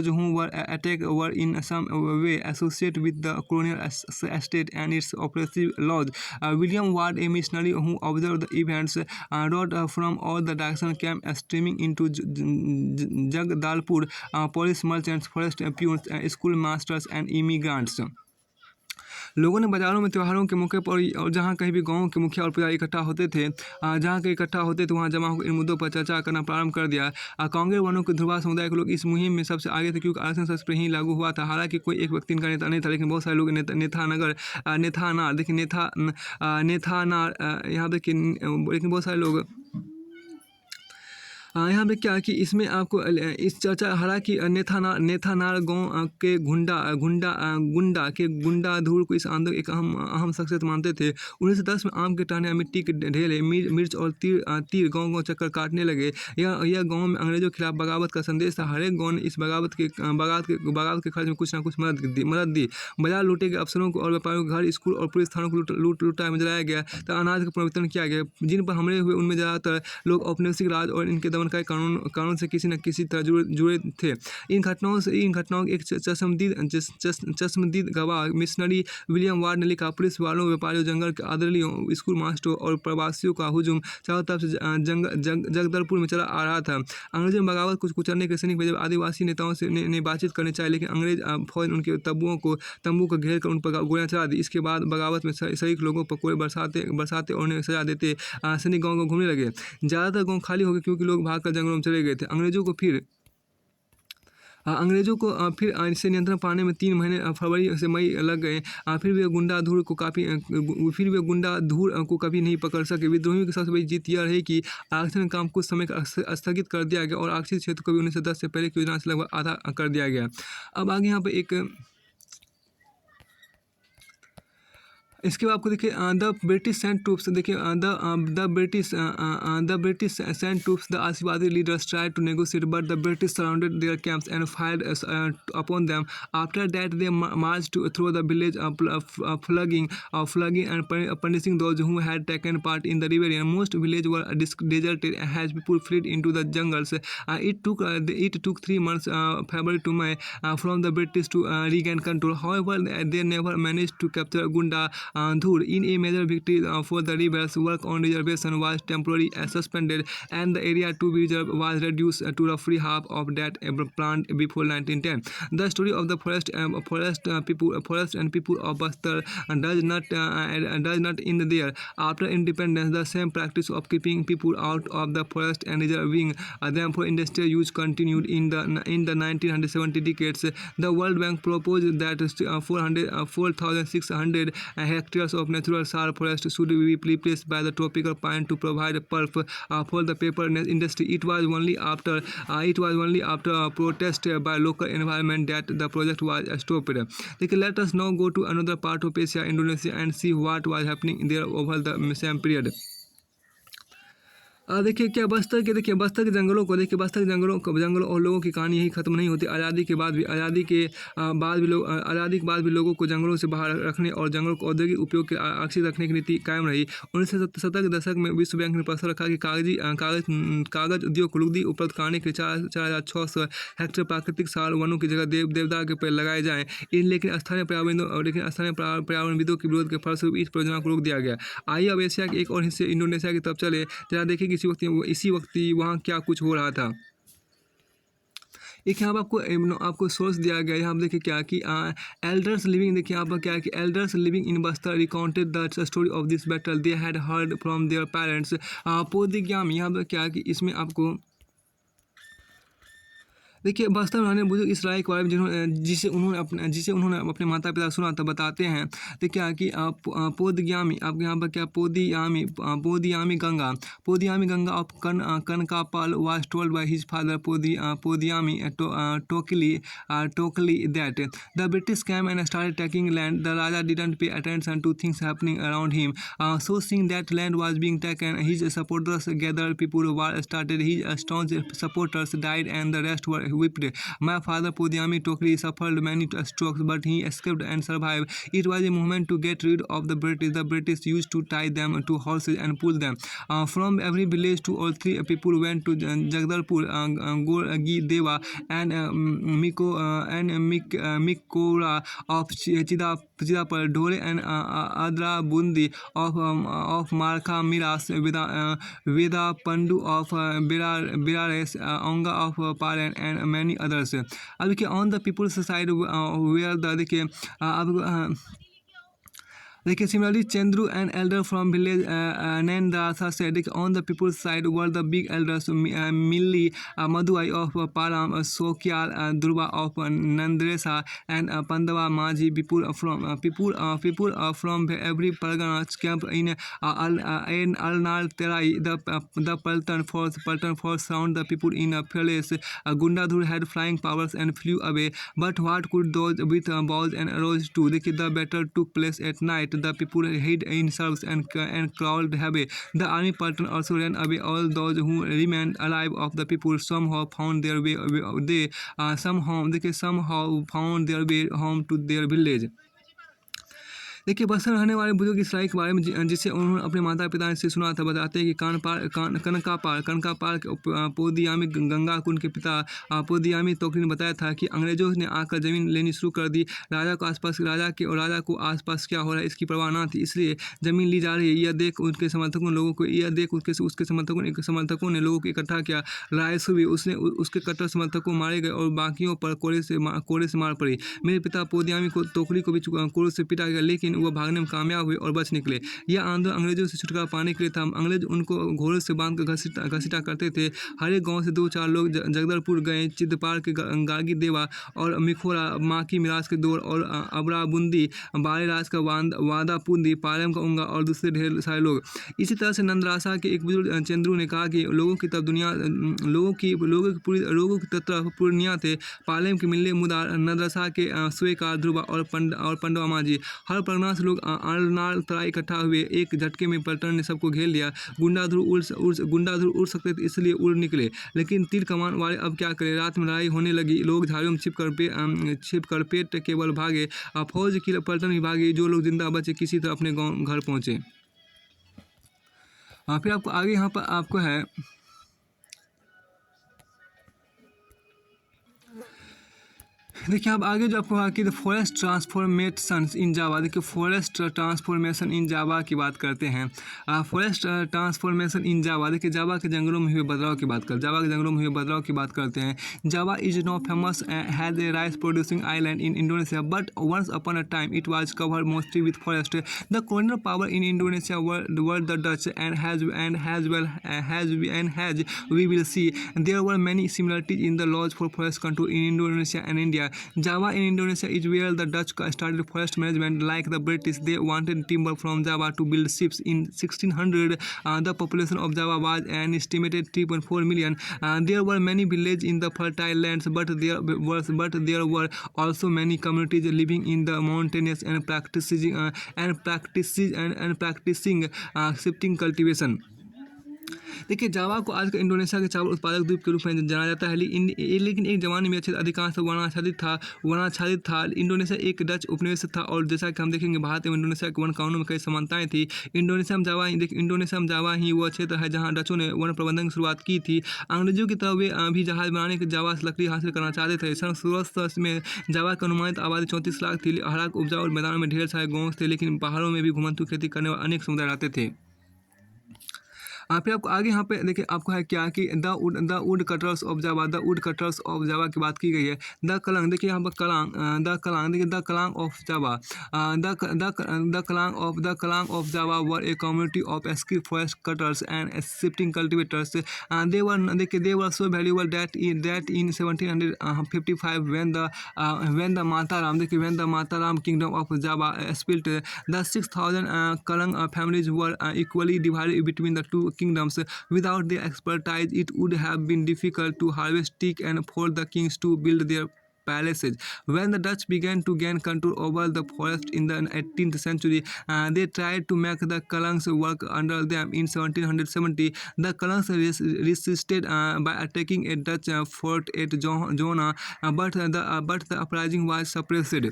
who were attacked were in some way associated with the colonial state and its oppressive laws. William Ward, a missionary who observed the events, wrote from all the directions came streaming into Jagdalpur police merchants, forest peons, school masters and immigrants. लोगों ने बाज़ारों में त्योहारों के मौके पर और जहाँ कहीं भी गाँव के मुखिया और पुजारी इकट्ठा होते थे वहाँ जमा होकर इन मुद्दों पर चर्चा करना प्रारंभ कर दिया। कांगेर वनों के ध्रुवा समुदाय के लोग इस मुहिम में सबसे आगे थे क्योंकि आरक्षण सबसे ही लागू हुआ था। हालांकि कोई एक व्यक्ति इनका नेता नहीं था, लेकिन बहुत सारे लोग नेथानार यहाँ देखिए, लेकिन बहुत सारे लोग यहाँ पे क्या कि इसमें आपको इस चर्चा हालांकि नेथानार गांव के गुंडा धूर को इस आंदोलन एक अहम अहम शख्सियत मानते थे। 1910 में आम के टहने मिट्टी के ढेले मिर्च और तीर गांव चक्कर काटने लगे। यह गांव में अंग्रेजों के खिलाफ बगावत का संदेश था। हर एक गांव ने इस बगावत के खर्च में कुछ ना कुछ मदद दी। बाजार लूटे गए, अफसरों को और व्यापारियों के घर, स्कूल और पुलिस थानों को लूटा में जलाया गया, तो अनाज का पुनर्वितरण किया गया। जिन पर हमले हुए उनमें ज़्यादातर लोग औपनिवेशिक राज और इनके दमनकारी कानून से किसी न किसी तरह जुड़े थे। इन घटनाओं के एक चश्मदीद गवाह मिशनरी विलियम वार्ड ने लिखा, पुलिस वालों, व्यापारियों, जंगल के आदरलियों, स्कूल मास्टरों और प्रवासियों का हुजूम चारों तरफ से जगदलपुर में चला आ रहा था। अंग्रेजों ने बगावत को कुचलने के सैनिक भेजे। आदिवासी नेताओं से ने बातचीत करनी चाहिए, लेकिन अंग्रेज फौज ने उनके तंबू को घेर कर उन पर गोलियां चला दी। इसके बाद बगावत में शरीक लोगों पर कोई बरसाते और उन्हें सजा देते सैनिक गाँव को घूमने लगे। ज़्यादातर गाँव खाली हो गए क्योंकि लोग भागकर जंगलों में चले गए थे। अंग्रेज़ों को फिर से नियंत्रण पाने में 3 महीने फरवरी से मई लग गए। फिर वे गुंडा धूर को कभी नहीं पकड़ सके। विद्रोहियों की सबसे बड़ी जीत यह रही कि आरक्षण काम कुछ समय स्थगित कर दिया गया और आरक्षित क्षेत्र को भी 1910 से पहले की योजना से लगभग आधा कर दिया गया। अब आगे यहाँ पर एक इसके बाद आपको देखिए द ब्रिटिश सेंट ट्रूप्स, देखिए the British sent troops, the आशीर्वादी leaders tried to negotiate but the British surrounded their camps and fired upon them. After that they marched through the village flogging and punishing those who had taken part in the rebellion. Most villages were deserted as people fled into the jungles. It took 3 months, February to May, from the British to regain control. However, they never managed to capture Gunda Dhur. In a major victory for the rebels, work on reservation was temporarily suspended, and the area to be reserved was reduced to roughly half of that planned before 1910. The story of the forest and people of Bastar does not end there. After independence, the same practice of keeping people out of the forest and reserving them for industrial use continued in the 1970 decades. The World Bank proposed that 4,600 hectares of natural sal forest should be replaced by the tropical pine to provide pulp for the paper industry. It was only after protest by local environment that the project was stopped. Let us now go to another part of Asia, Indonesia, and see what was happening there over the same period. देखिए बस्तर के जंगलों और लोगों की कहानी यही खत्म नहीं होती। आज़ादी के बाद भी लोगों को जंगलों से बाहर रखने और जंगलों को औद्योगिक उपयोग के आरक्षित रखने की नीति कायम रही। 1970 के दशक में विश्व बैंक ने प्रस्ताव रखा कि कागज उद्योग को लुगदी उपलब्ध कराने के लिए 4,600 हेक्टेयर प्राकृतिक साल वनों की जगह देवदार के पेड़ लगाए जाएँ। लेकिन स्थानीय पर्यावरणविदों के विरोध के फलस्वरूप इस परियोजना को रोक दिया गया। आइए अब एशिया के एक और हिस्से इंडोनेशिया की तरफ चले, जरा देखिए इसी वक्त वहाँ क्या कुछ हो रहा था। एक यहाँ पर आपको सोर्स दिया गया है। यहाँ पर देखिए क्या कि एल्डर्स लिविंग, देखिए यहाँ पर क्या है कि elders living in Bastar recounted the story of this battle they had heard from their parents. Podigyam, यहाँ पर क्या है कि इसमें आपको देखिए बस्तर में रहने बुजुर्ग इस राय के बारे में जिसे उन्होंने अपने माता पिता सुना था, बताते हैं। तो क्या कि पोदग्यामी, आपके यहाँ पर क्या Podiyami Ganga of Kanakapal was told by his father Podiyami Tokli that the British came and started taking land. The Raja didn't pay attention to things happening around him. So seeing that land was being taken, his supporters gathered, people war started, his staunch supporters died and the rest were whipped. My father Podiami Tokri suffered many strokes, but he escaped and survived. It was a movement to get rid of the British. The British used to tie them to horses and pull them. From every village, 2 or 3 people went to Jagdalpur, Gorgi Deva, and Mikora of Chidapur, Dole and Adra Bundi of Markha Miras, Veda Pandu of Birares, Anga of Paren, and many others. अब देखिए on the people's side where the देखिए अब देखिए similarly Chandru, an elder from village Nendrasa said on the people's side were the big elders Milli Maduai of Param, Sokyal Durba of Nandresa, and Pandava Maji people from every Pargana's camp in Alnar Terai. The Paltan force sound the people in a palace. Gundadhur had flying powers and flew away, but what could those with balls and arrows do? The battle took place at night. The people hid in serves and crawled away. The army Paltan also ran away. All those who remained alive of the people somehow found their way. They somehow found their way home to their village. देखिए बस्तर में रहने वाले बुजुर्ग इस लड़ाई के बारे में जिसे उन्होंने अपने माता पिता से सुना था, बताते हैं कि कनकापाल पोदियामी गंगा कुंड के पिता पोदियामी तोकरी ने बताया था कि अंग्रेजों ने आकर ज़मीन लेनी शुरू कर दी। राजा को आसपास क्या हो रहा है इसकी परवाह न थी, इसलिए ज़मीन ली जा रही है। यह देख उसके समर्थकों ने लोगों को इकट्ठा किया। लड़ाई शुरू हुई, उसके कट्टर समर्थकों मारे गए और बाकियों पर कोड़े से मार पड़ी। मेरे पिता पोदियामी को तोकरी को भी कोड़े से पीटा गया, लेकिन वह भागने में कामयाब हुए और बच निकले। यह आंदोलन अंग्रेजों से छुटकारा पाने के लिए था। अंग्रेज उनको घोड़े से बांध कर घसीटा करते थे। हर एक गाँव से 2-4 लोग जगदलपुर गए। चिदपाल के गागी देवा और मिखोरा, माकी मिराज के दौर और अबराबुंदी, बारेराज का वादा पुंदी, पालम का उंगा और दूसरे ढेर सारे लोग। इसी तरह से नंदरासा के एक बुजुर्ग चंद्रू ने कहा कि लोगों की तरफ पूर्णिया थे, पालेम के मिल्ले मुदार, नंदरासा के स्वेकार ध्रुवा और पंडवा मांझी। हर परगना से लोग अलनार तराई इकट्ठा हुए। एक झटके में पलटन ने सबको घेर लिया। गुंडाधुर उड़ सकते थे इसलिए उड़ निकले, लेकिन तीर कमान वाले अब क्या करें। रात में लड़ाई होने लगी। लोग झाड़ियों में छिप कर पेट केवल भागे। फौज की पलटन भी भागी। जो लोग जिंदा बचे किसी तरह अपने गाँव घर पहुँचे। फिर आपको आगे यहाँ पर आपको है देखिए अब आगे जो आपको कि द फॉरेस्ट ट्रांसफॉर्मेशन इन जावा। देखिए फॉरेस्ट ट्रांसफॉर्मेशन इन जावा की बात करते हैं। फॉरेस्ट ट्रांसफॉर्मेशन इन जावा, देखिए जावा के जंगलों में हुए बदलाव की बात करते हैं। Java is now famous has a rice producing island in Indonesia, but once upon a time it was covered mostly with forest. द colonial power in Indonesia were the Dutch, and as we will see, there were many similarities in the laws for forest control in Indonesia and India. Java in Indonesia is where the Dutch started forest management. Like the British, they wanted timber from Java to build ships. In 1600, the population of Java was an estimated 3.4 million. There were many villages in the fertile lands, but there were also many communities living in the mountains and practicing shifting cultivation. देखिए जावा को आज Indonesia के चावल उत्पादक द्वीप के रूप में जाना जाता है, लेकिन एक जमाने में क्षेत्र अधिकांश वर्णाच्छादित था। इंडोनेशिया एक डच उपनिवेश था और जैसा कि हम देखेंगे भारत एवं इंडोनेशिया के वन कानून में कई समानताएं थी। इंडोनेशिया में जावा ही वह क्षेत्र है जहां डचों ने वन प्रबंधन की शुरुआत की थी। अंग्रेजों की तरह वे भी जहाज बनाने के जावा से लकड़ी हासिल करना चाहते थे। सन 1600 में जावा की अनुमानित आबादी 34 लाख थी। हालांकि उपजाऊ मैदानों में ढेर सारे गाँव थे, लेकिन पहाड़ों में भी घुमंतू खेती करने वाले अनेक समुदाय रहते थे। फिर आपको आगे यहाँ पे देखिए आपको है क्या कि the wood cutters of Java की बात की गई है। द कलांग, देखिए यहाँ पर the Kalang of Java were a community of skill forest cutters and shifting cultivators. They were so valuable that in 1755 when the Mataram kingdom of Java split, the 6,000 Kalang families were equally divided between the two kingdoms. Without their expertise, it would have been difficult to harvest teak and for the kings to build their palaces. When the Dutch began to gain control over the forest in the 18th century, they tried to make the Kalangs work under them. In 1770, the Kalangs resisted by attacking a Dutch fort at Jona, but the uprising was suppressed.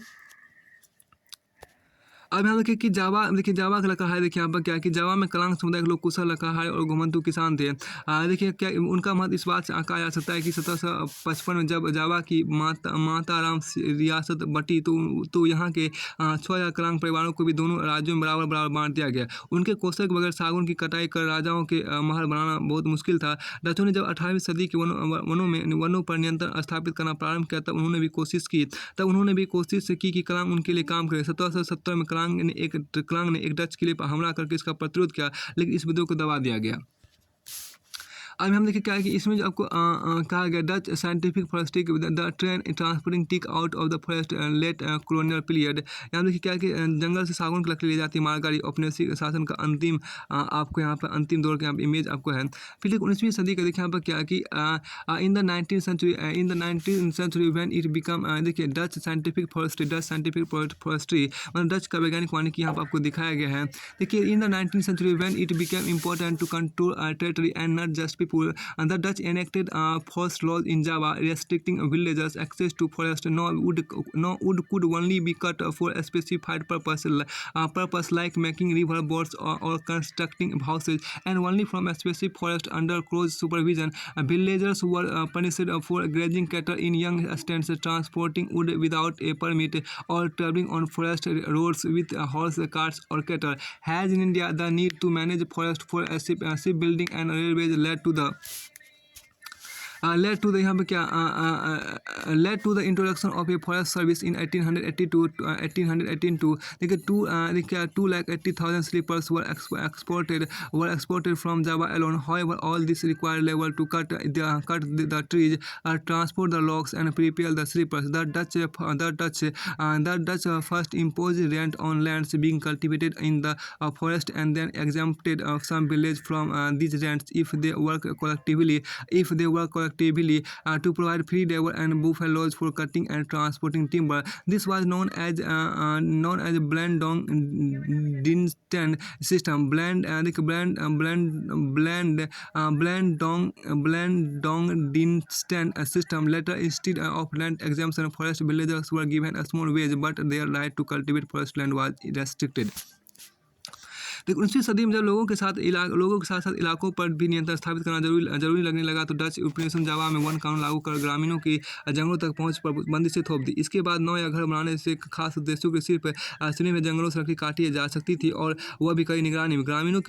अब यहाँ देखिए कि जावा का लकड़हारे देखिए यहाँ पर क्या कि जावा में कलांग समुदाय के लोग कुशल लकड़हारे और घुमंतू किसान थे। देखिए क्या उनका मत इस बात से कहा जा सकता है कि 1755 में जब जावा की माताराम रियासत बटी तो यहाँ के 6000 कलांग परिवारों को भी दोनों राज्यों में बराबर बांट दिया गया। उनके कौशल के बगैर सागौन की कटाई कर राजाओं के महल बनाना बहुत मुश्किल था। डचों ने जब 18वीं सदी के वनों पर नियंत्रण स्थापित करना प्रारंभ किया तब उन्होंने भी कोशिश की कि कलांग उनके लिए काम करे। 1770 में क्लांग ने एक डच किले पर हमला करके इसका प्रतिरोध किया, लेकिन इस विद्रोह को दबा दिया गया। अब हम देखिए क्या है कि इसमें जो आपको कहा गया Dutch scientific forestry the train transporting teak out of the forest late colonial period. यहाँ देखिए क्या है कि जंगल से सागौन की लकड़ी ले जाती है मालगाड़ी, औपनिवेशिक शासन का अंतिम आपको यहाँ पर अंतिम दौर का यहाँ पे इमेज आपको है। फिर देखिए 19वीं सदी का देखिए यहाँ पर क्या है कि in the 19th century when it become देखिए डच साइंटिफिक फॉरेस्ट्री मतलब डच का वैज्ञानिक वानिकी यहाँ पर आपको दिखाया गया है। देखिए इन the 19th century when it became important to control territory and not just people, the Dutch enacted forest laws in Java restricting villagers' access to forest. No wood could only be cut for a specified purpose like making river boats or constructing houses, and only from a specific forest under close supervision. Villagers were punished for grazing cattle in young stands, transporting wood without a permit, or traveling on forest roads with horse carts or cattle. As in India, the need to manage forest for shipbuilding and railways led to the यहाँ पे क्या led to the introduction of a forest service in 1882 1882 देखिए 280,000 sleepers were exported from Java alone. However, all this required labor to cut the trees, transport the logs, and prepare the sleepers. The Dutch first imposed rent on lands being cultivated in the forest, and then exempted some village from these rents if they work collectively. To provide free labor and buffaloes for cutting and transporting timber. This was known as Blandong-Dinsten system. Blandong-Dinsten system. Later, instead of land exemption, forest villagers were given a small wage, but their right to cultivate forest land was restricted. लेकिन 19वीं सदी में जब लोगों के साथ इलाकों पर भी नियंत्रण स्थापित करना जरूरी लगने लगा, तो डच उपनिवेशन जावा में वन कानून लागू कर ग्रामीणों की जंगलों तक पहुंच पर बंदी से थोप दी। इसके बाद नौ या घर बनाने से खास उद्देश्यों के सिर्फ श्रेणी में जंगलों से लकड़ी काटी जा सकती थी, और वह भी कई निगरानी में। ग्रामीणों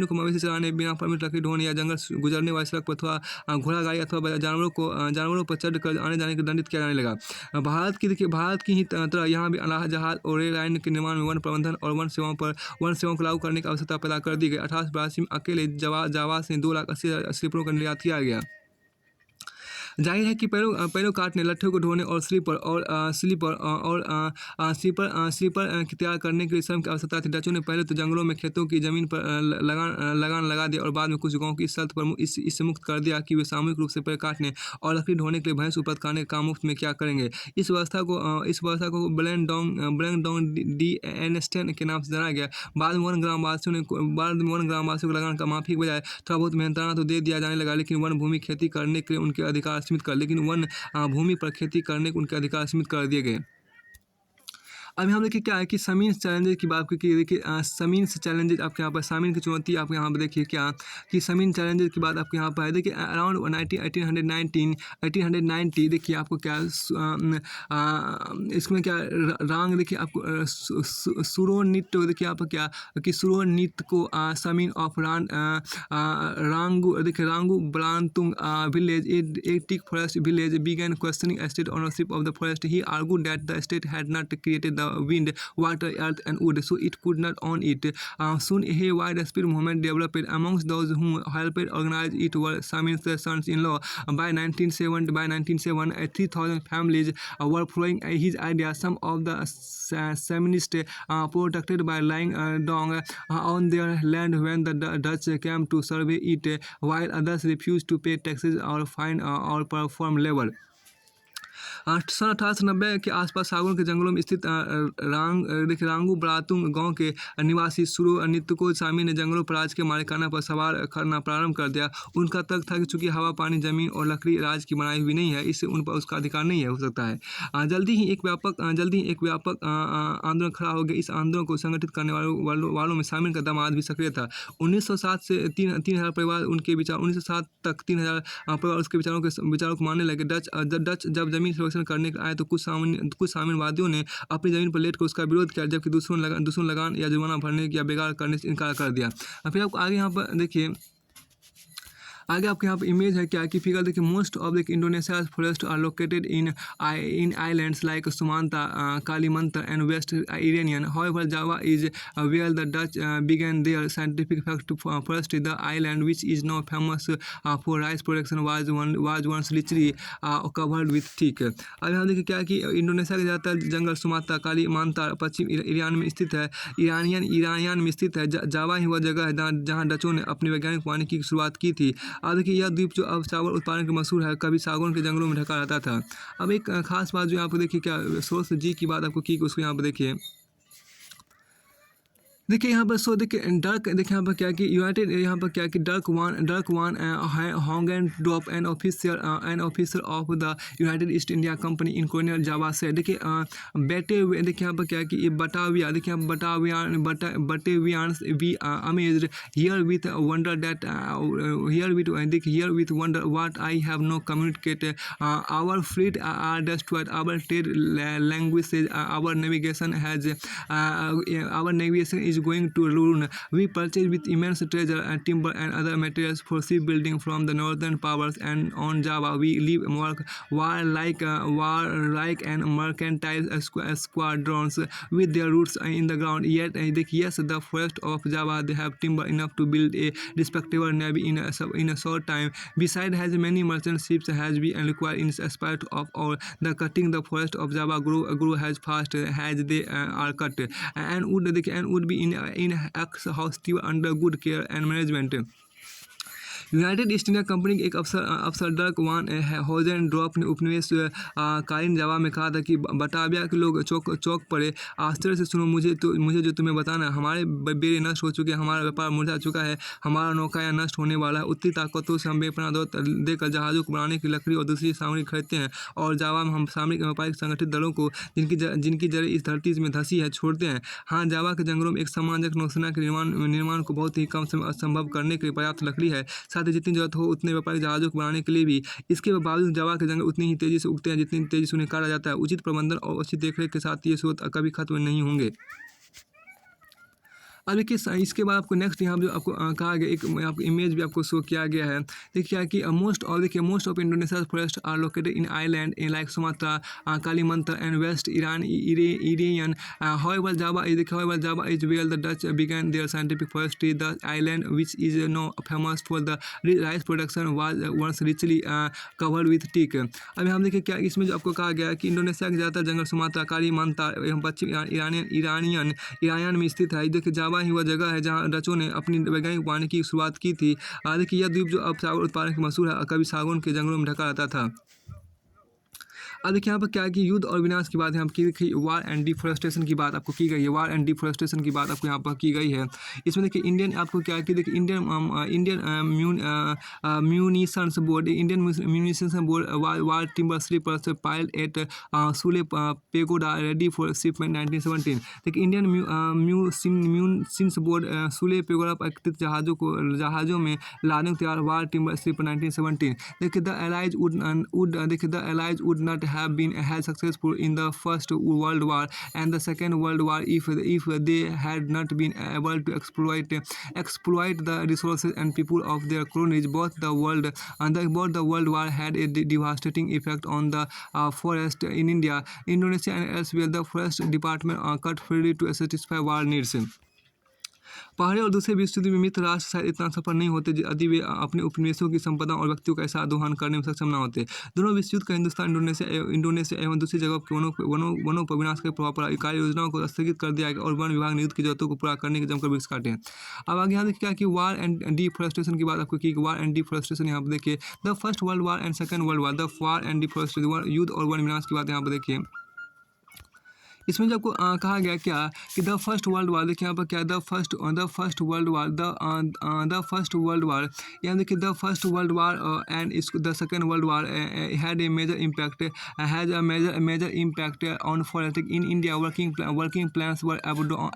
को मवेशी चलाने, बिना परमिट लकड़ी ढोने या जंगल गुजरने वाली सड़क पर अथवा घोड़ा गाड़ी अथवा जानवरों पर चढ़ कर आने जाने को दंडित किया जाने लगा। भारत की ही तरह यहाँ भी जहाज और रेल लाइन के निर्माण में वन प्रबंधन और वन सेवाओं को लागू करने की आवश्यकता पैदा कर दी गई। 1882 में अकेले जावा से 2,80,000 स्लीपरों का निर्यात किया गया। जाहिर है कि पैरों काटने, लट्ठों को ढोने और स्लीपर की तैयार करने के लिए श्रम की आवश्यकता थी। डचों ने पहले तो जंगलों में खेतों की जमीन पर लगान लगा दिया, और बाद में कुछ गांवों की इस शर्त पर इससे मुक्त कर दिया कि वे सामूहिक रूप से पैर काटने और लकड़ी ढोने के लिए भैंस उपलब्ध कराने का काम मुफ्त में क्या करेंगे। इस व्यवस्था को ब्लैंडोंग डी एनस्टेन के नाम से जाना गया। बाद में वन ग्रामवासियों को लगान का माफी के बजाय थोड़ा बहुत मेहनताना तो दे दिया जाने लगा, लेकिन वन भूमि खेती करने के लिए उनके अधिकार सीमित कर दिए गए। अब हम देखिए क्या है कि समीन चैलेंजेस की बात की। देखिए समीन चैलेंजेस आपके यहाँ पर, सामीन की चुनौती आप यहाँ पर देखिए क्या कि समीन चैलेंजेस की बात आपके यहाँ पर है। देखिए अराउंड 1890 देखिए आपको क्या इसमें क्या रांग देखिए आपको सुरो नृत्य देखिए आप क्या कि Surontiko Samin of Randublatung village a teak forest village began questioning state ownership of the forest. He argued that the state had not created the wind, water, earth, and wood, so it could not own it. Soon a widespread movement developed. Amongst those who helped organize it were Samin's sons-in-law. By 1907, 3,000 families were following his idea. Some of the Saminists protected by lying down on their land when the Dutch came to survey it, while others refused to pay taxes or fine or perform labor. सन 1890 के आसपास सागौन के जंगलों में स्थित रांगू ब्रातुंग गांव के निवासी सुरो नृत्य को सामी ने जंगलों पर राज के मालिकाना पर सवार करना प्रारंभ कर दिया। उनका तर्क था कि चूंकि हवा, पानी, जमीन और लकड़ी राज की बनाई हुई नहीं है, इससे उन पर उसका अधिकार नहीं हो सकता है। जल्दी ही एक व्यापक आंदोलन खड़ा हो गया। इस आंदोलन को संगठित करने वालों में सामिल का दामाद भी सक्रिय था। 1907 से 3,000 परिवार उनके विचार 1907 तक 3,000 परिवार उसके विचारों को मानने लगे। डच जब जमीन करने आए तो कुछ साम्यवादियों ने अपनी जमीन पर लेटकर उसका विरोध किया, जबकि दूसरों लगान या जुर्माना भरने या बेकार करने से इनकार कर दिया। फिर आपको आगे यहाँ पर देखिए आगे आपके यहाँ पे इमेज है क्या कि फिगर देखिए most of the Indonesia forest are located in islands like Sumatra Kalimantan and west Irian however Java is where the Dutch began their scientific first the island which is now famous for rice production was once richly covered with thick। अब यहाँ देखिए क्या है कि Indonesia के ज़्यादातर जंगल Sumatra कालीमांता पश्चिम Iran में स्थित है, ईरानियन में स्थित है। जावा ही वह जगह है जहाँ डचों ने अपनी वैज्ञानिक वानिकी की शुरुआत की थी। अब देखिए यह द्वीप जो अब चावल उत्पादन के मशहूर है कभी सागौन के जंगलों में ढका रहता था। अब एक खास बात जो यहाँ पर देखिए क्या सोर्स जी की बात आपको की उसको यहाँ पर देखिए यहाँ पर सो देखिए डर्क देखिए यहाँ पर क्या कि यूनाइटेड यहाँ पर क्या कि Dirk van Hogendorp an officer of the United East India Company in colonial Java से देखिए बेटे हुए देखिए यहाँ पर क्या कि बटाविया देखिए Batavians we amazed here with wonder that here with wonder what I have no communicate our fleet are destroyed our trade languages our navigation is going to ruin. We purchase with immense treasure and timber and other materials for shipbuilding from the northern powers, and on Java we live war-like and mercantile squadrons with their roots in the ground. Yet, yes, the forest of Java they have timber enough to build a respectable navy in a short time. Besides, has many merchant ships has been required in spite of all the cutting. The forest of Java grow as fast as they are cut, and would be in exhaustive under good care and management. United East India company के एक अफसर डर्क वान हॉजेनड्रॉफ ने उपनिवेश कालीन जावा में कहा था कि बटाविया के लोग चौक पड़े, आश्चर्य से सुनो मुझे जो तुम्हें बताना है। हमारे बेड़े नष्ट हो चुके हैं, हमारा व्यापार मुरझा चुका है, हमारा नौकायान नष्ट होने वाला है। उत्तरी ताकतों से हम बेपनाह दौलत देकर जहाज़ों को बनाने की लकड़ी और दूसरी सामग्री खरीदते हैं, और जावा में हम सामरिक व्यापारिक संगठित दलों को जिनकी जड़ें इस धरती में धंसी है छोड़ते हैं। हाँ, जावा के जंगलों में एक सामंजस्य नौसेना के निर्माण को बहुत ही कम समय संभव करने के लिए पर्याप्त लकड़ी है। साथ ही जितनी जरूरत हो उतने व्यापारिक जहाज़ों को बनाने के लिए भी। इसके बावजूद जावा के जंगल उतनी ही तेज़ी से उगते हैं जितनी तेज़ी से उन्हें काटा जाता है। उचित प्रबंधन और अच्छी देखरेख के साथ ये स्रोत कभी खत्म नहीं होंगे। अब देखिए इसके बाद आपको नेक्स्ट यहाँ जो आपको कहा गया एक आपको इमेज भी आपको शो किया गया है। देखिए क्या कि most of Indonesia forest are located in island in like Sumatra Kalimantan and west Irian however Java is where the Dutch began their scientific forestry. The island which is no famous for the rice production was once richly covered with teak. अब हम देखिए क्या इसमें जो आपको कहा गया है कि इंडोनेशिया के ज़्यादातर जंगल सुमात्रा कालीमंतर एवं पश्चिम ईरानियन में स्थित है। देखिए जावा ही वह जगह है जहाँ डचों ने अपनी वैज्ञानिक वानिकी की शुरुआत की थी। देखिए यह द्वीप जो अब चावल उत्पादन के मशहूर है कभी सागौन के जंगलों में ढका रहता था। अब देखिए यहाँ पर क्या है कि युद्ध और विनाश की बात यहाँ की देखिए वार एंड डिफॉरेस्टेशन की बात आपको की गई है। वार एंड डिफॉरेस्टेशन की बात आपको यहाँ पर की गई है। इसमें देखिए इंडियन आपको क्या है कि देखिए Indian munitions board war timber sleepers pile at Sule Pagoda ready for shipment 1917। देखिए Indian munitions board Sule Pagoda पर एकत्रित जहाज़ों में लाने को तैयार वार टिम्बर स्लीपर 1917। देखिए the allies would not have been as successful in the First World War and the Second World War if they had not been able to exploit the resources and people of their colonies. Both the World War had a devastating effect on the forest in India, Indonesia and elsewhere. The forest department cut freely to satisfy war needs. पहाड़ी और दूसरे विश्व युद्ध में मित्र राष्ट्र शायद इतना सफल नहीं होते यदि वे अपने उपनिवेशों की संपदा और व्यक्तियों का ऐसा दोहन करने में सक्षम न होते। दोनों विश्व युद्ध का हिंदुस्तान इंडोनेशिया एवं दूसरी जगह के वनों पर विनाश के प्रभाव पड़ा। कार्य योजनाओं को स्थगित कर दिया गया और वन विभाग ने युद्ध की जरूरतों को पूरा करने के जमकर वृक्ष काटे हैं। अब आगे यहाँ देखिए क्या कि वार एंड डिफॉरेस्टेशन की बात आपको की। वार एंड डिफॉरेस्टेशन यहाँ पर देखिए the first world war and second world war, the war and deforestation युद्ध और वन विनाश की बात यहाँ पर देखिए। इसमें जो आपको कहा गया क्या कि द फर्स्ट वर्ल्ड वार। देखिए यहाँ पर क्या द फर्स्ट वर्ल्ड वार यहाँ देखिए the first world war and the second world war had a major impact on forest in India. Working plans were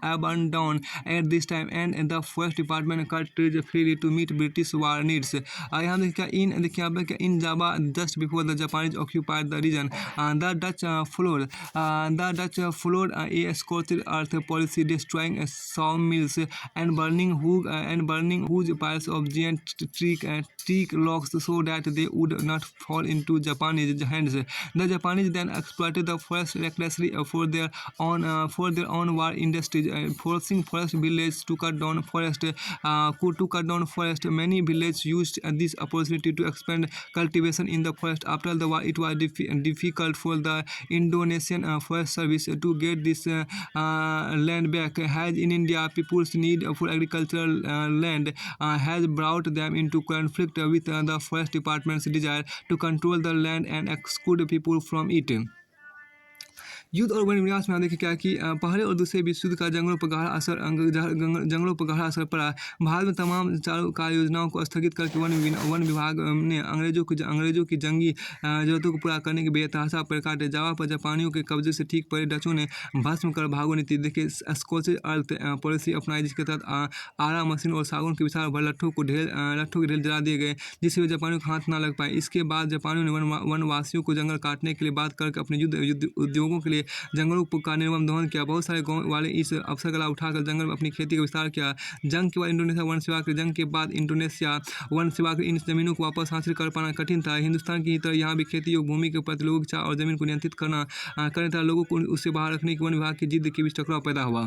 abandoned at this time and the forest department cut trees freely to meet British war needs। यहाँ देखिए यहाँ पर क्या इन जावा just before the Japanese occupied the region the Dutch followed a scorched earth policy, destroying sawmills and burning huge piles of giant teak logs so that they would not fall into Japanese hands. The Japanese then exploited the forest recklessly for their own war industries, forcing forest villages to cut down forest. Many villages used this opportunity to expand cultivation in the forest. After the war, it was difficult for the Indonesian Forest Service to get this land back. As in India, people's need for agricultural land has brought them into conflict with the forest department's desire to control the land and exclude people from it. युद्ध और one विनाश में देखिए क्या कि पहले और दूसरे विश्व युद्ध का जंगलों पर गहरा असर पड़ा। भारत में तमाम चालू कार्य योजनाओं को स्थगित करके वन विभाग ने अंग्रेजों की जंगी जरूरतों को पूरा करने के बेतहाशा पर काटे। जावा पर जापानियों के कब्जे से ठीक पड़े डचों ने भस्म कर भागो नीति देखिए स्कॉचेज अर्थ पॉलिसी अपनाई, जिसके तहत आरा मशीन और सागौन के विशाल भर लट्ठों के ढेर जला दिए गए, जिससे वे जापानियों को हाथ ना लग पाए। इसके बाद जापानियों ने वनवासियों को जंगल काटने के लिए बात करके अपने युद्ध उद्योगों के लिए जंगलों का निर्मम दोहन किया। बहुत सारे गांव वाले इस अवसर का लाभ उठाकर जंगल में अपनी खेती का विस्तार किया। जंग के बाद इंडोनेशिया वन सेवा के इन जमीनों को वापस हासिल कर पाना कठिन था। हिंदुस्तान की तरह यहाँ भी खेती योग्य भूमि के प्रति लोगों की चाह और जमीन को नियंत्रित करने था। लोगों को उससे बाहर रखने की वन विभाग की जिद के बीच टकराव पैदा हुआ।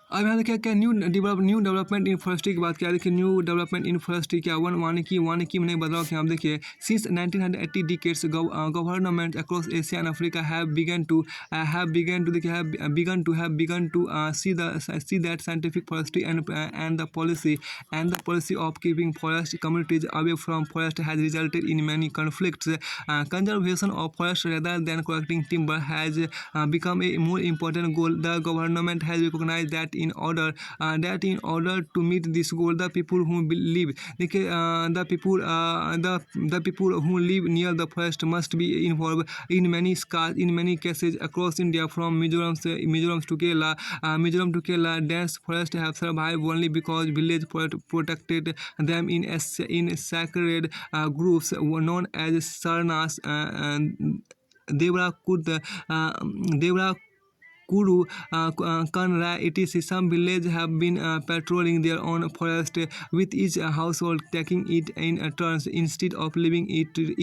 अब यहाँ देखिए क्या न्यू डेवलपमेंट इन फॉरेस्ट्री की बात किया। देखिए न्यू डेवलपमेंट इन फॉरेस्ट्री क्या वानिकी में नए बदलाव के। आप देखिए since 1980 decades government across Asia and Africa have begun to see that scientific forestry and the policy of keeping forest communities away from forest has resulted in many conflicts. Conservation of forest rather than collecting timber has become a more important goal. The government has recognized that in order to meet this goal, the people who live देखिए the people who live near the forest must be involved in many cases across India, from Mizoram to Kerala. Dense forests have survived only because village protected them in sacred groups known as Saranas. Devra Kuru, Kanra, etc. Some villages have been patrolling their own forest, with each household taking it in turns instead of leaving it to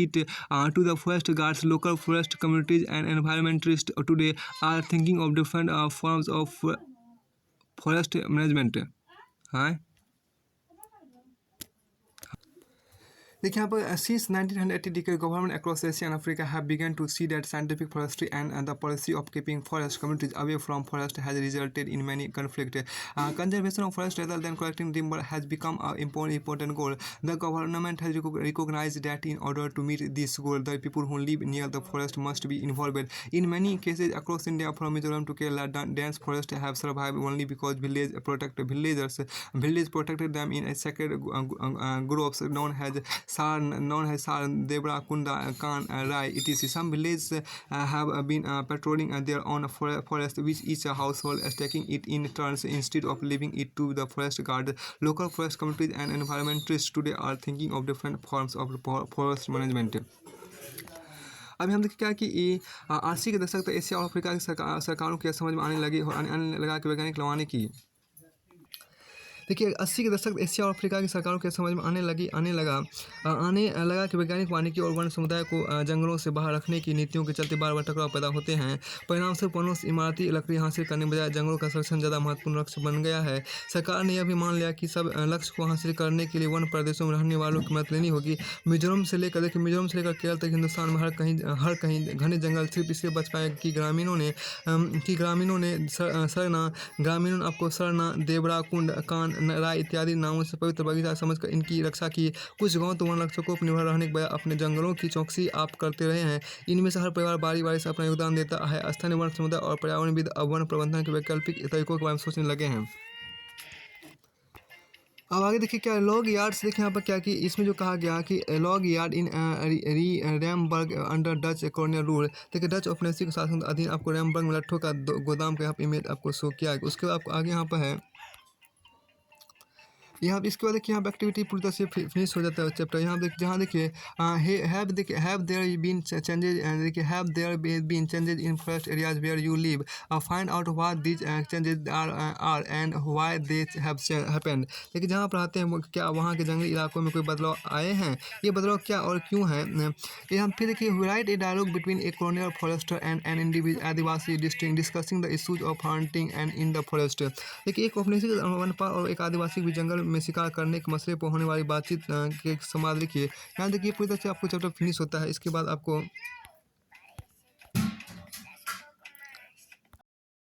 the forest guards. Local forest communities and environmentalists today are thinking of different forms of forest management. हाँ देखिए यहाँ पर since 1980 decade government across Asia and Africa have begun to see that scientific forestry and the policy of keeping forest communities away from forest has resulted in many conflicts. Conservation of forest rather than collecting timber has become an important goal. The government has recognized that in order to meet this goal, the people who live near the forest must be involved. In many cases across India, from Mizoram to Kerala, dense forests have survived only because villagers protected them in sacred groves known as Saran, Devra, Kunda, Kan, Rai, etc. Some villages have been patrolling their own forest, with each household taking it in turns instead of leaving it to the forest guard. Local forest communities and environmentalists today are thinking of different forms of forest management. अभी हम देखिए क्या कि 80 के दशक तक Asia और Africa की सरकारों की समझ में आने लगा कि वैज्ञानिक लगाने की देखिए 80 के दशक एशिया और अफ्रीका की सरकारों के समझ में आने लगा कि वैज्ञानिक वानिकी और वन समुदाय को जंगलों से बाहर रखने की नीतियों के चलते बार बार टकराव पैदा होते हैं। परिणाम से वनों से इमारती लकड़ी हासिल करने बजाय जंगलों का संरक्षण ज़्यादा महत्वपूर्ण लक्ष्य बन गया है। सरकार ने यह भी मान लिया कि सब लक्ष्य को हासिल करने के लिए वन प्रदेशों में रहने वालों की मदद लेनी होगी। मिजोरम से लेकर केरल तक हिंदुस्तान में हर कहीं घने जंगल सिर्फ इसलिए बच पाए कि ग्रामीणों आपको सरना, देवरा, कुंड, कान, राय इत्यादि नामों से पवित्र बगीचा समझकर इनकी रक्षा की। कुछ गांव तो वन रक्षकों पर निर्भर रहने के बजाय अपने जंगलों की चौकसी आप करते रहे हैं। इनमें से हर परिवार बारी से अपना योगदान देता है। स्थानीय वन समुदाय और पर्यावरणविद अब वन प्रबंधन के वैकल्पिक तरीकों के बारे में सोचने लगे हैं। अब आगे देखिए क्या लॉग यार्ड्स। देखिए यहाँ पर क्या कि इसमें जो कहा गया कि लॉग यार्ड इन Ramberg under Dutch colonial rule. देखिए डच औपनिवेशिक शासन के अधीन आपको रैमबर्ग में लट्ठों का गोदाम का यहाँ पर इमेज आपको शो किया। उसके बाद आपको आगे यहाँ पर है यहाँ पे इसके बाद देखिए यहाँ पे एक्टिविटी पूरी तरह से फिनिश हो जाता है चैप्टर। यहाँ जहाँ देखिए हैव देयर बीन चेंजेज, देखिए have there been changes in forest areas where you live, find out what these changes are and why they have happened. देखिए जहाँ पर आते हैं क्या वहाँ के जंगली इलाकों में कोई बदलाव आए हैं, ये बदलाव क्या और क्यों है। ये हम फिर देखिए write a dialogue between a colonial forester and an individual adivasi district discussing the issues of hunting and in the forest. देखिए एक औपनिवेशिक वनपाल और एक आदिवासी भी जंगल में शिकार करने के मसले पर होने वाली बातचीत के संवाद लिखिए। यहाँ देखिए पूरी तरह से आपको चैप्टर फिनिश होता है। इसके बाद आपको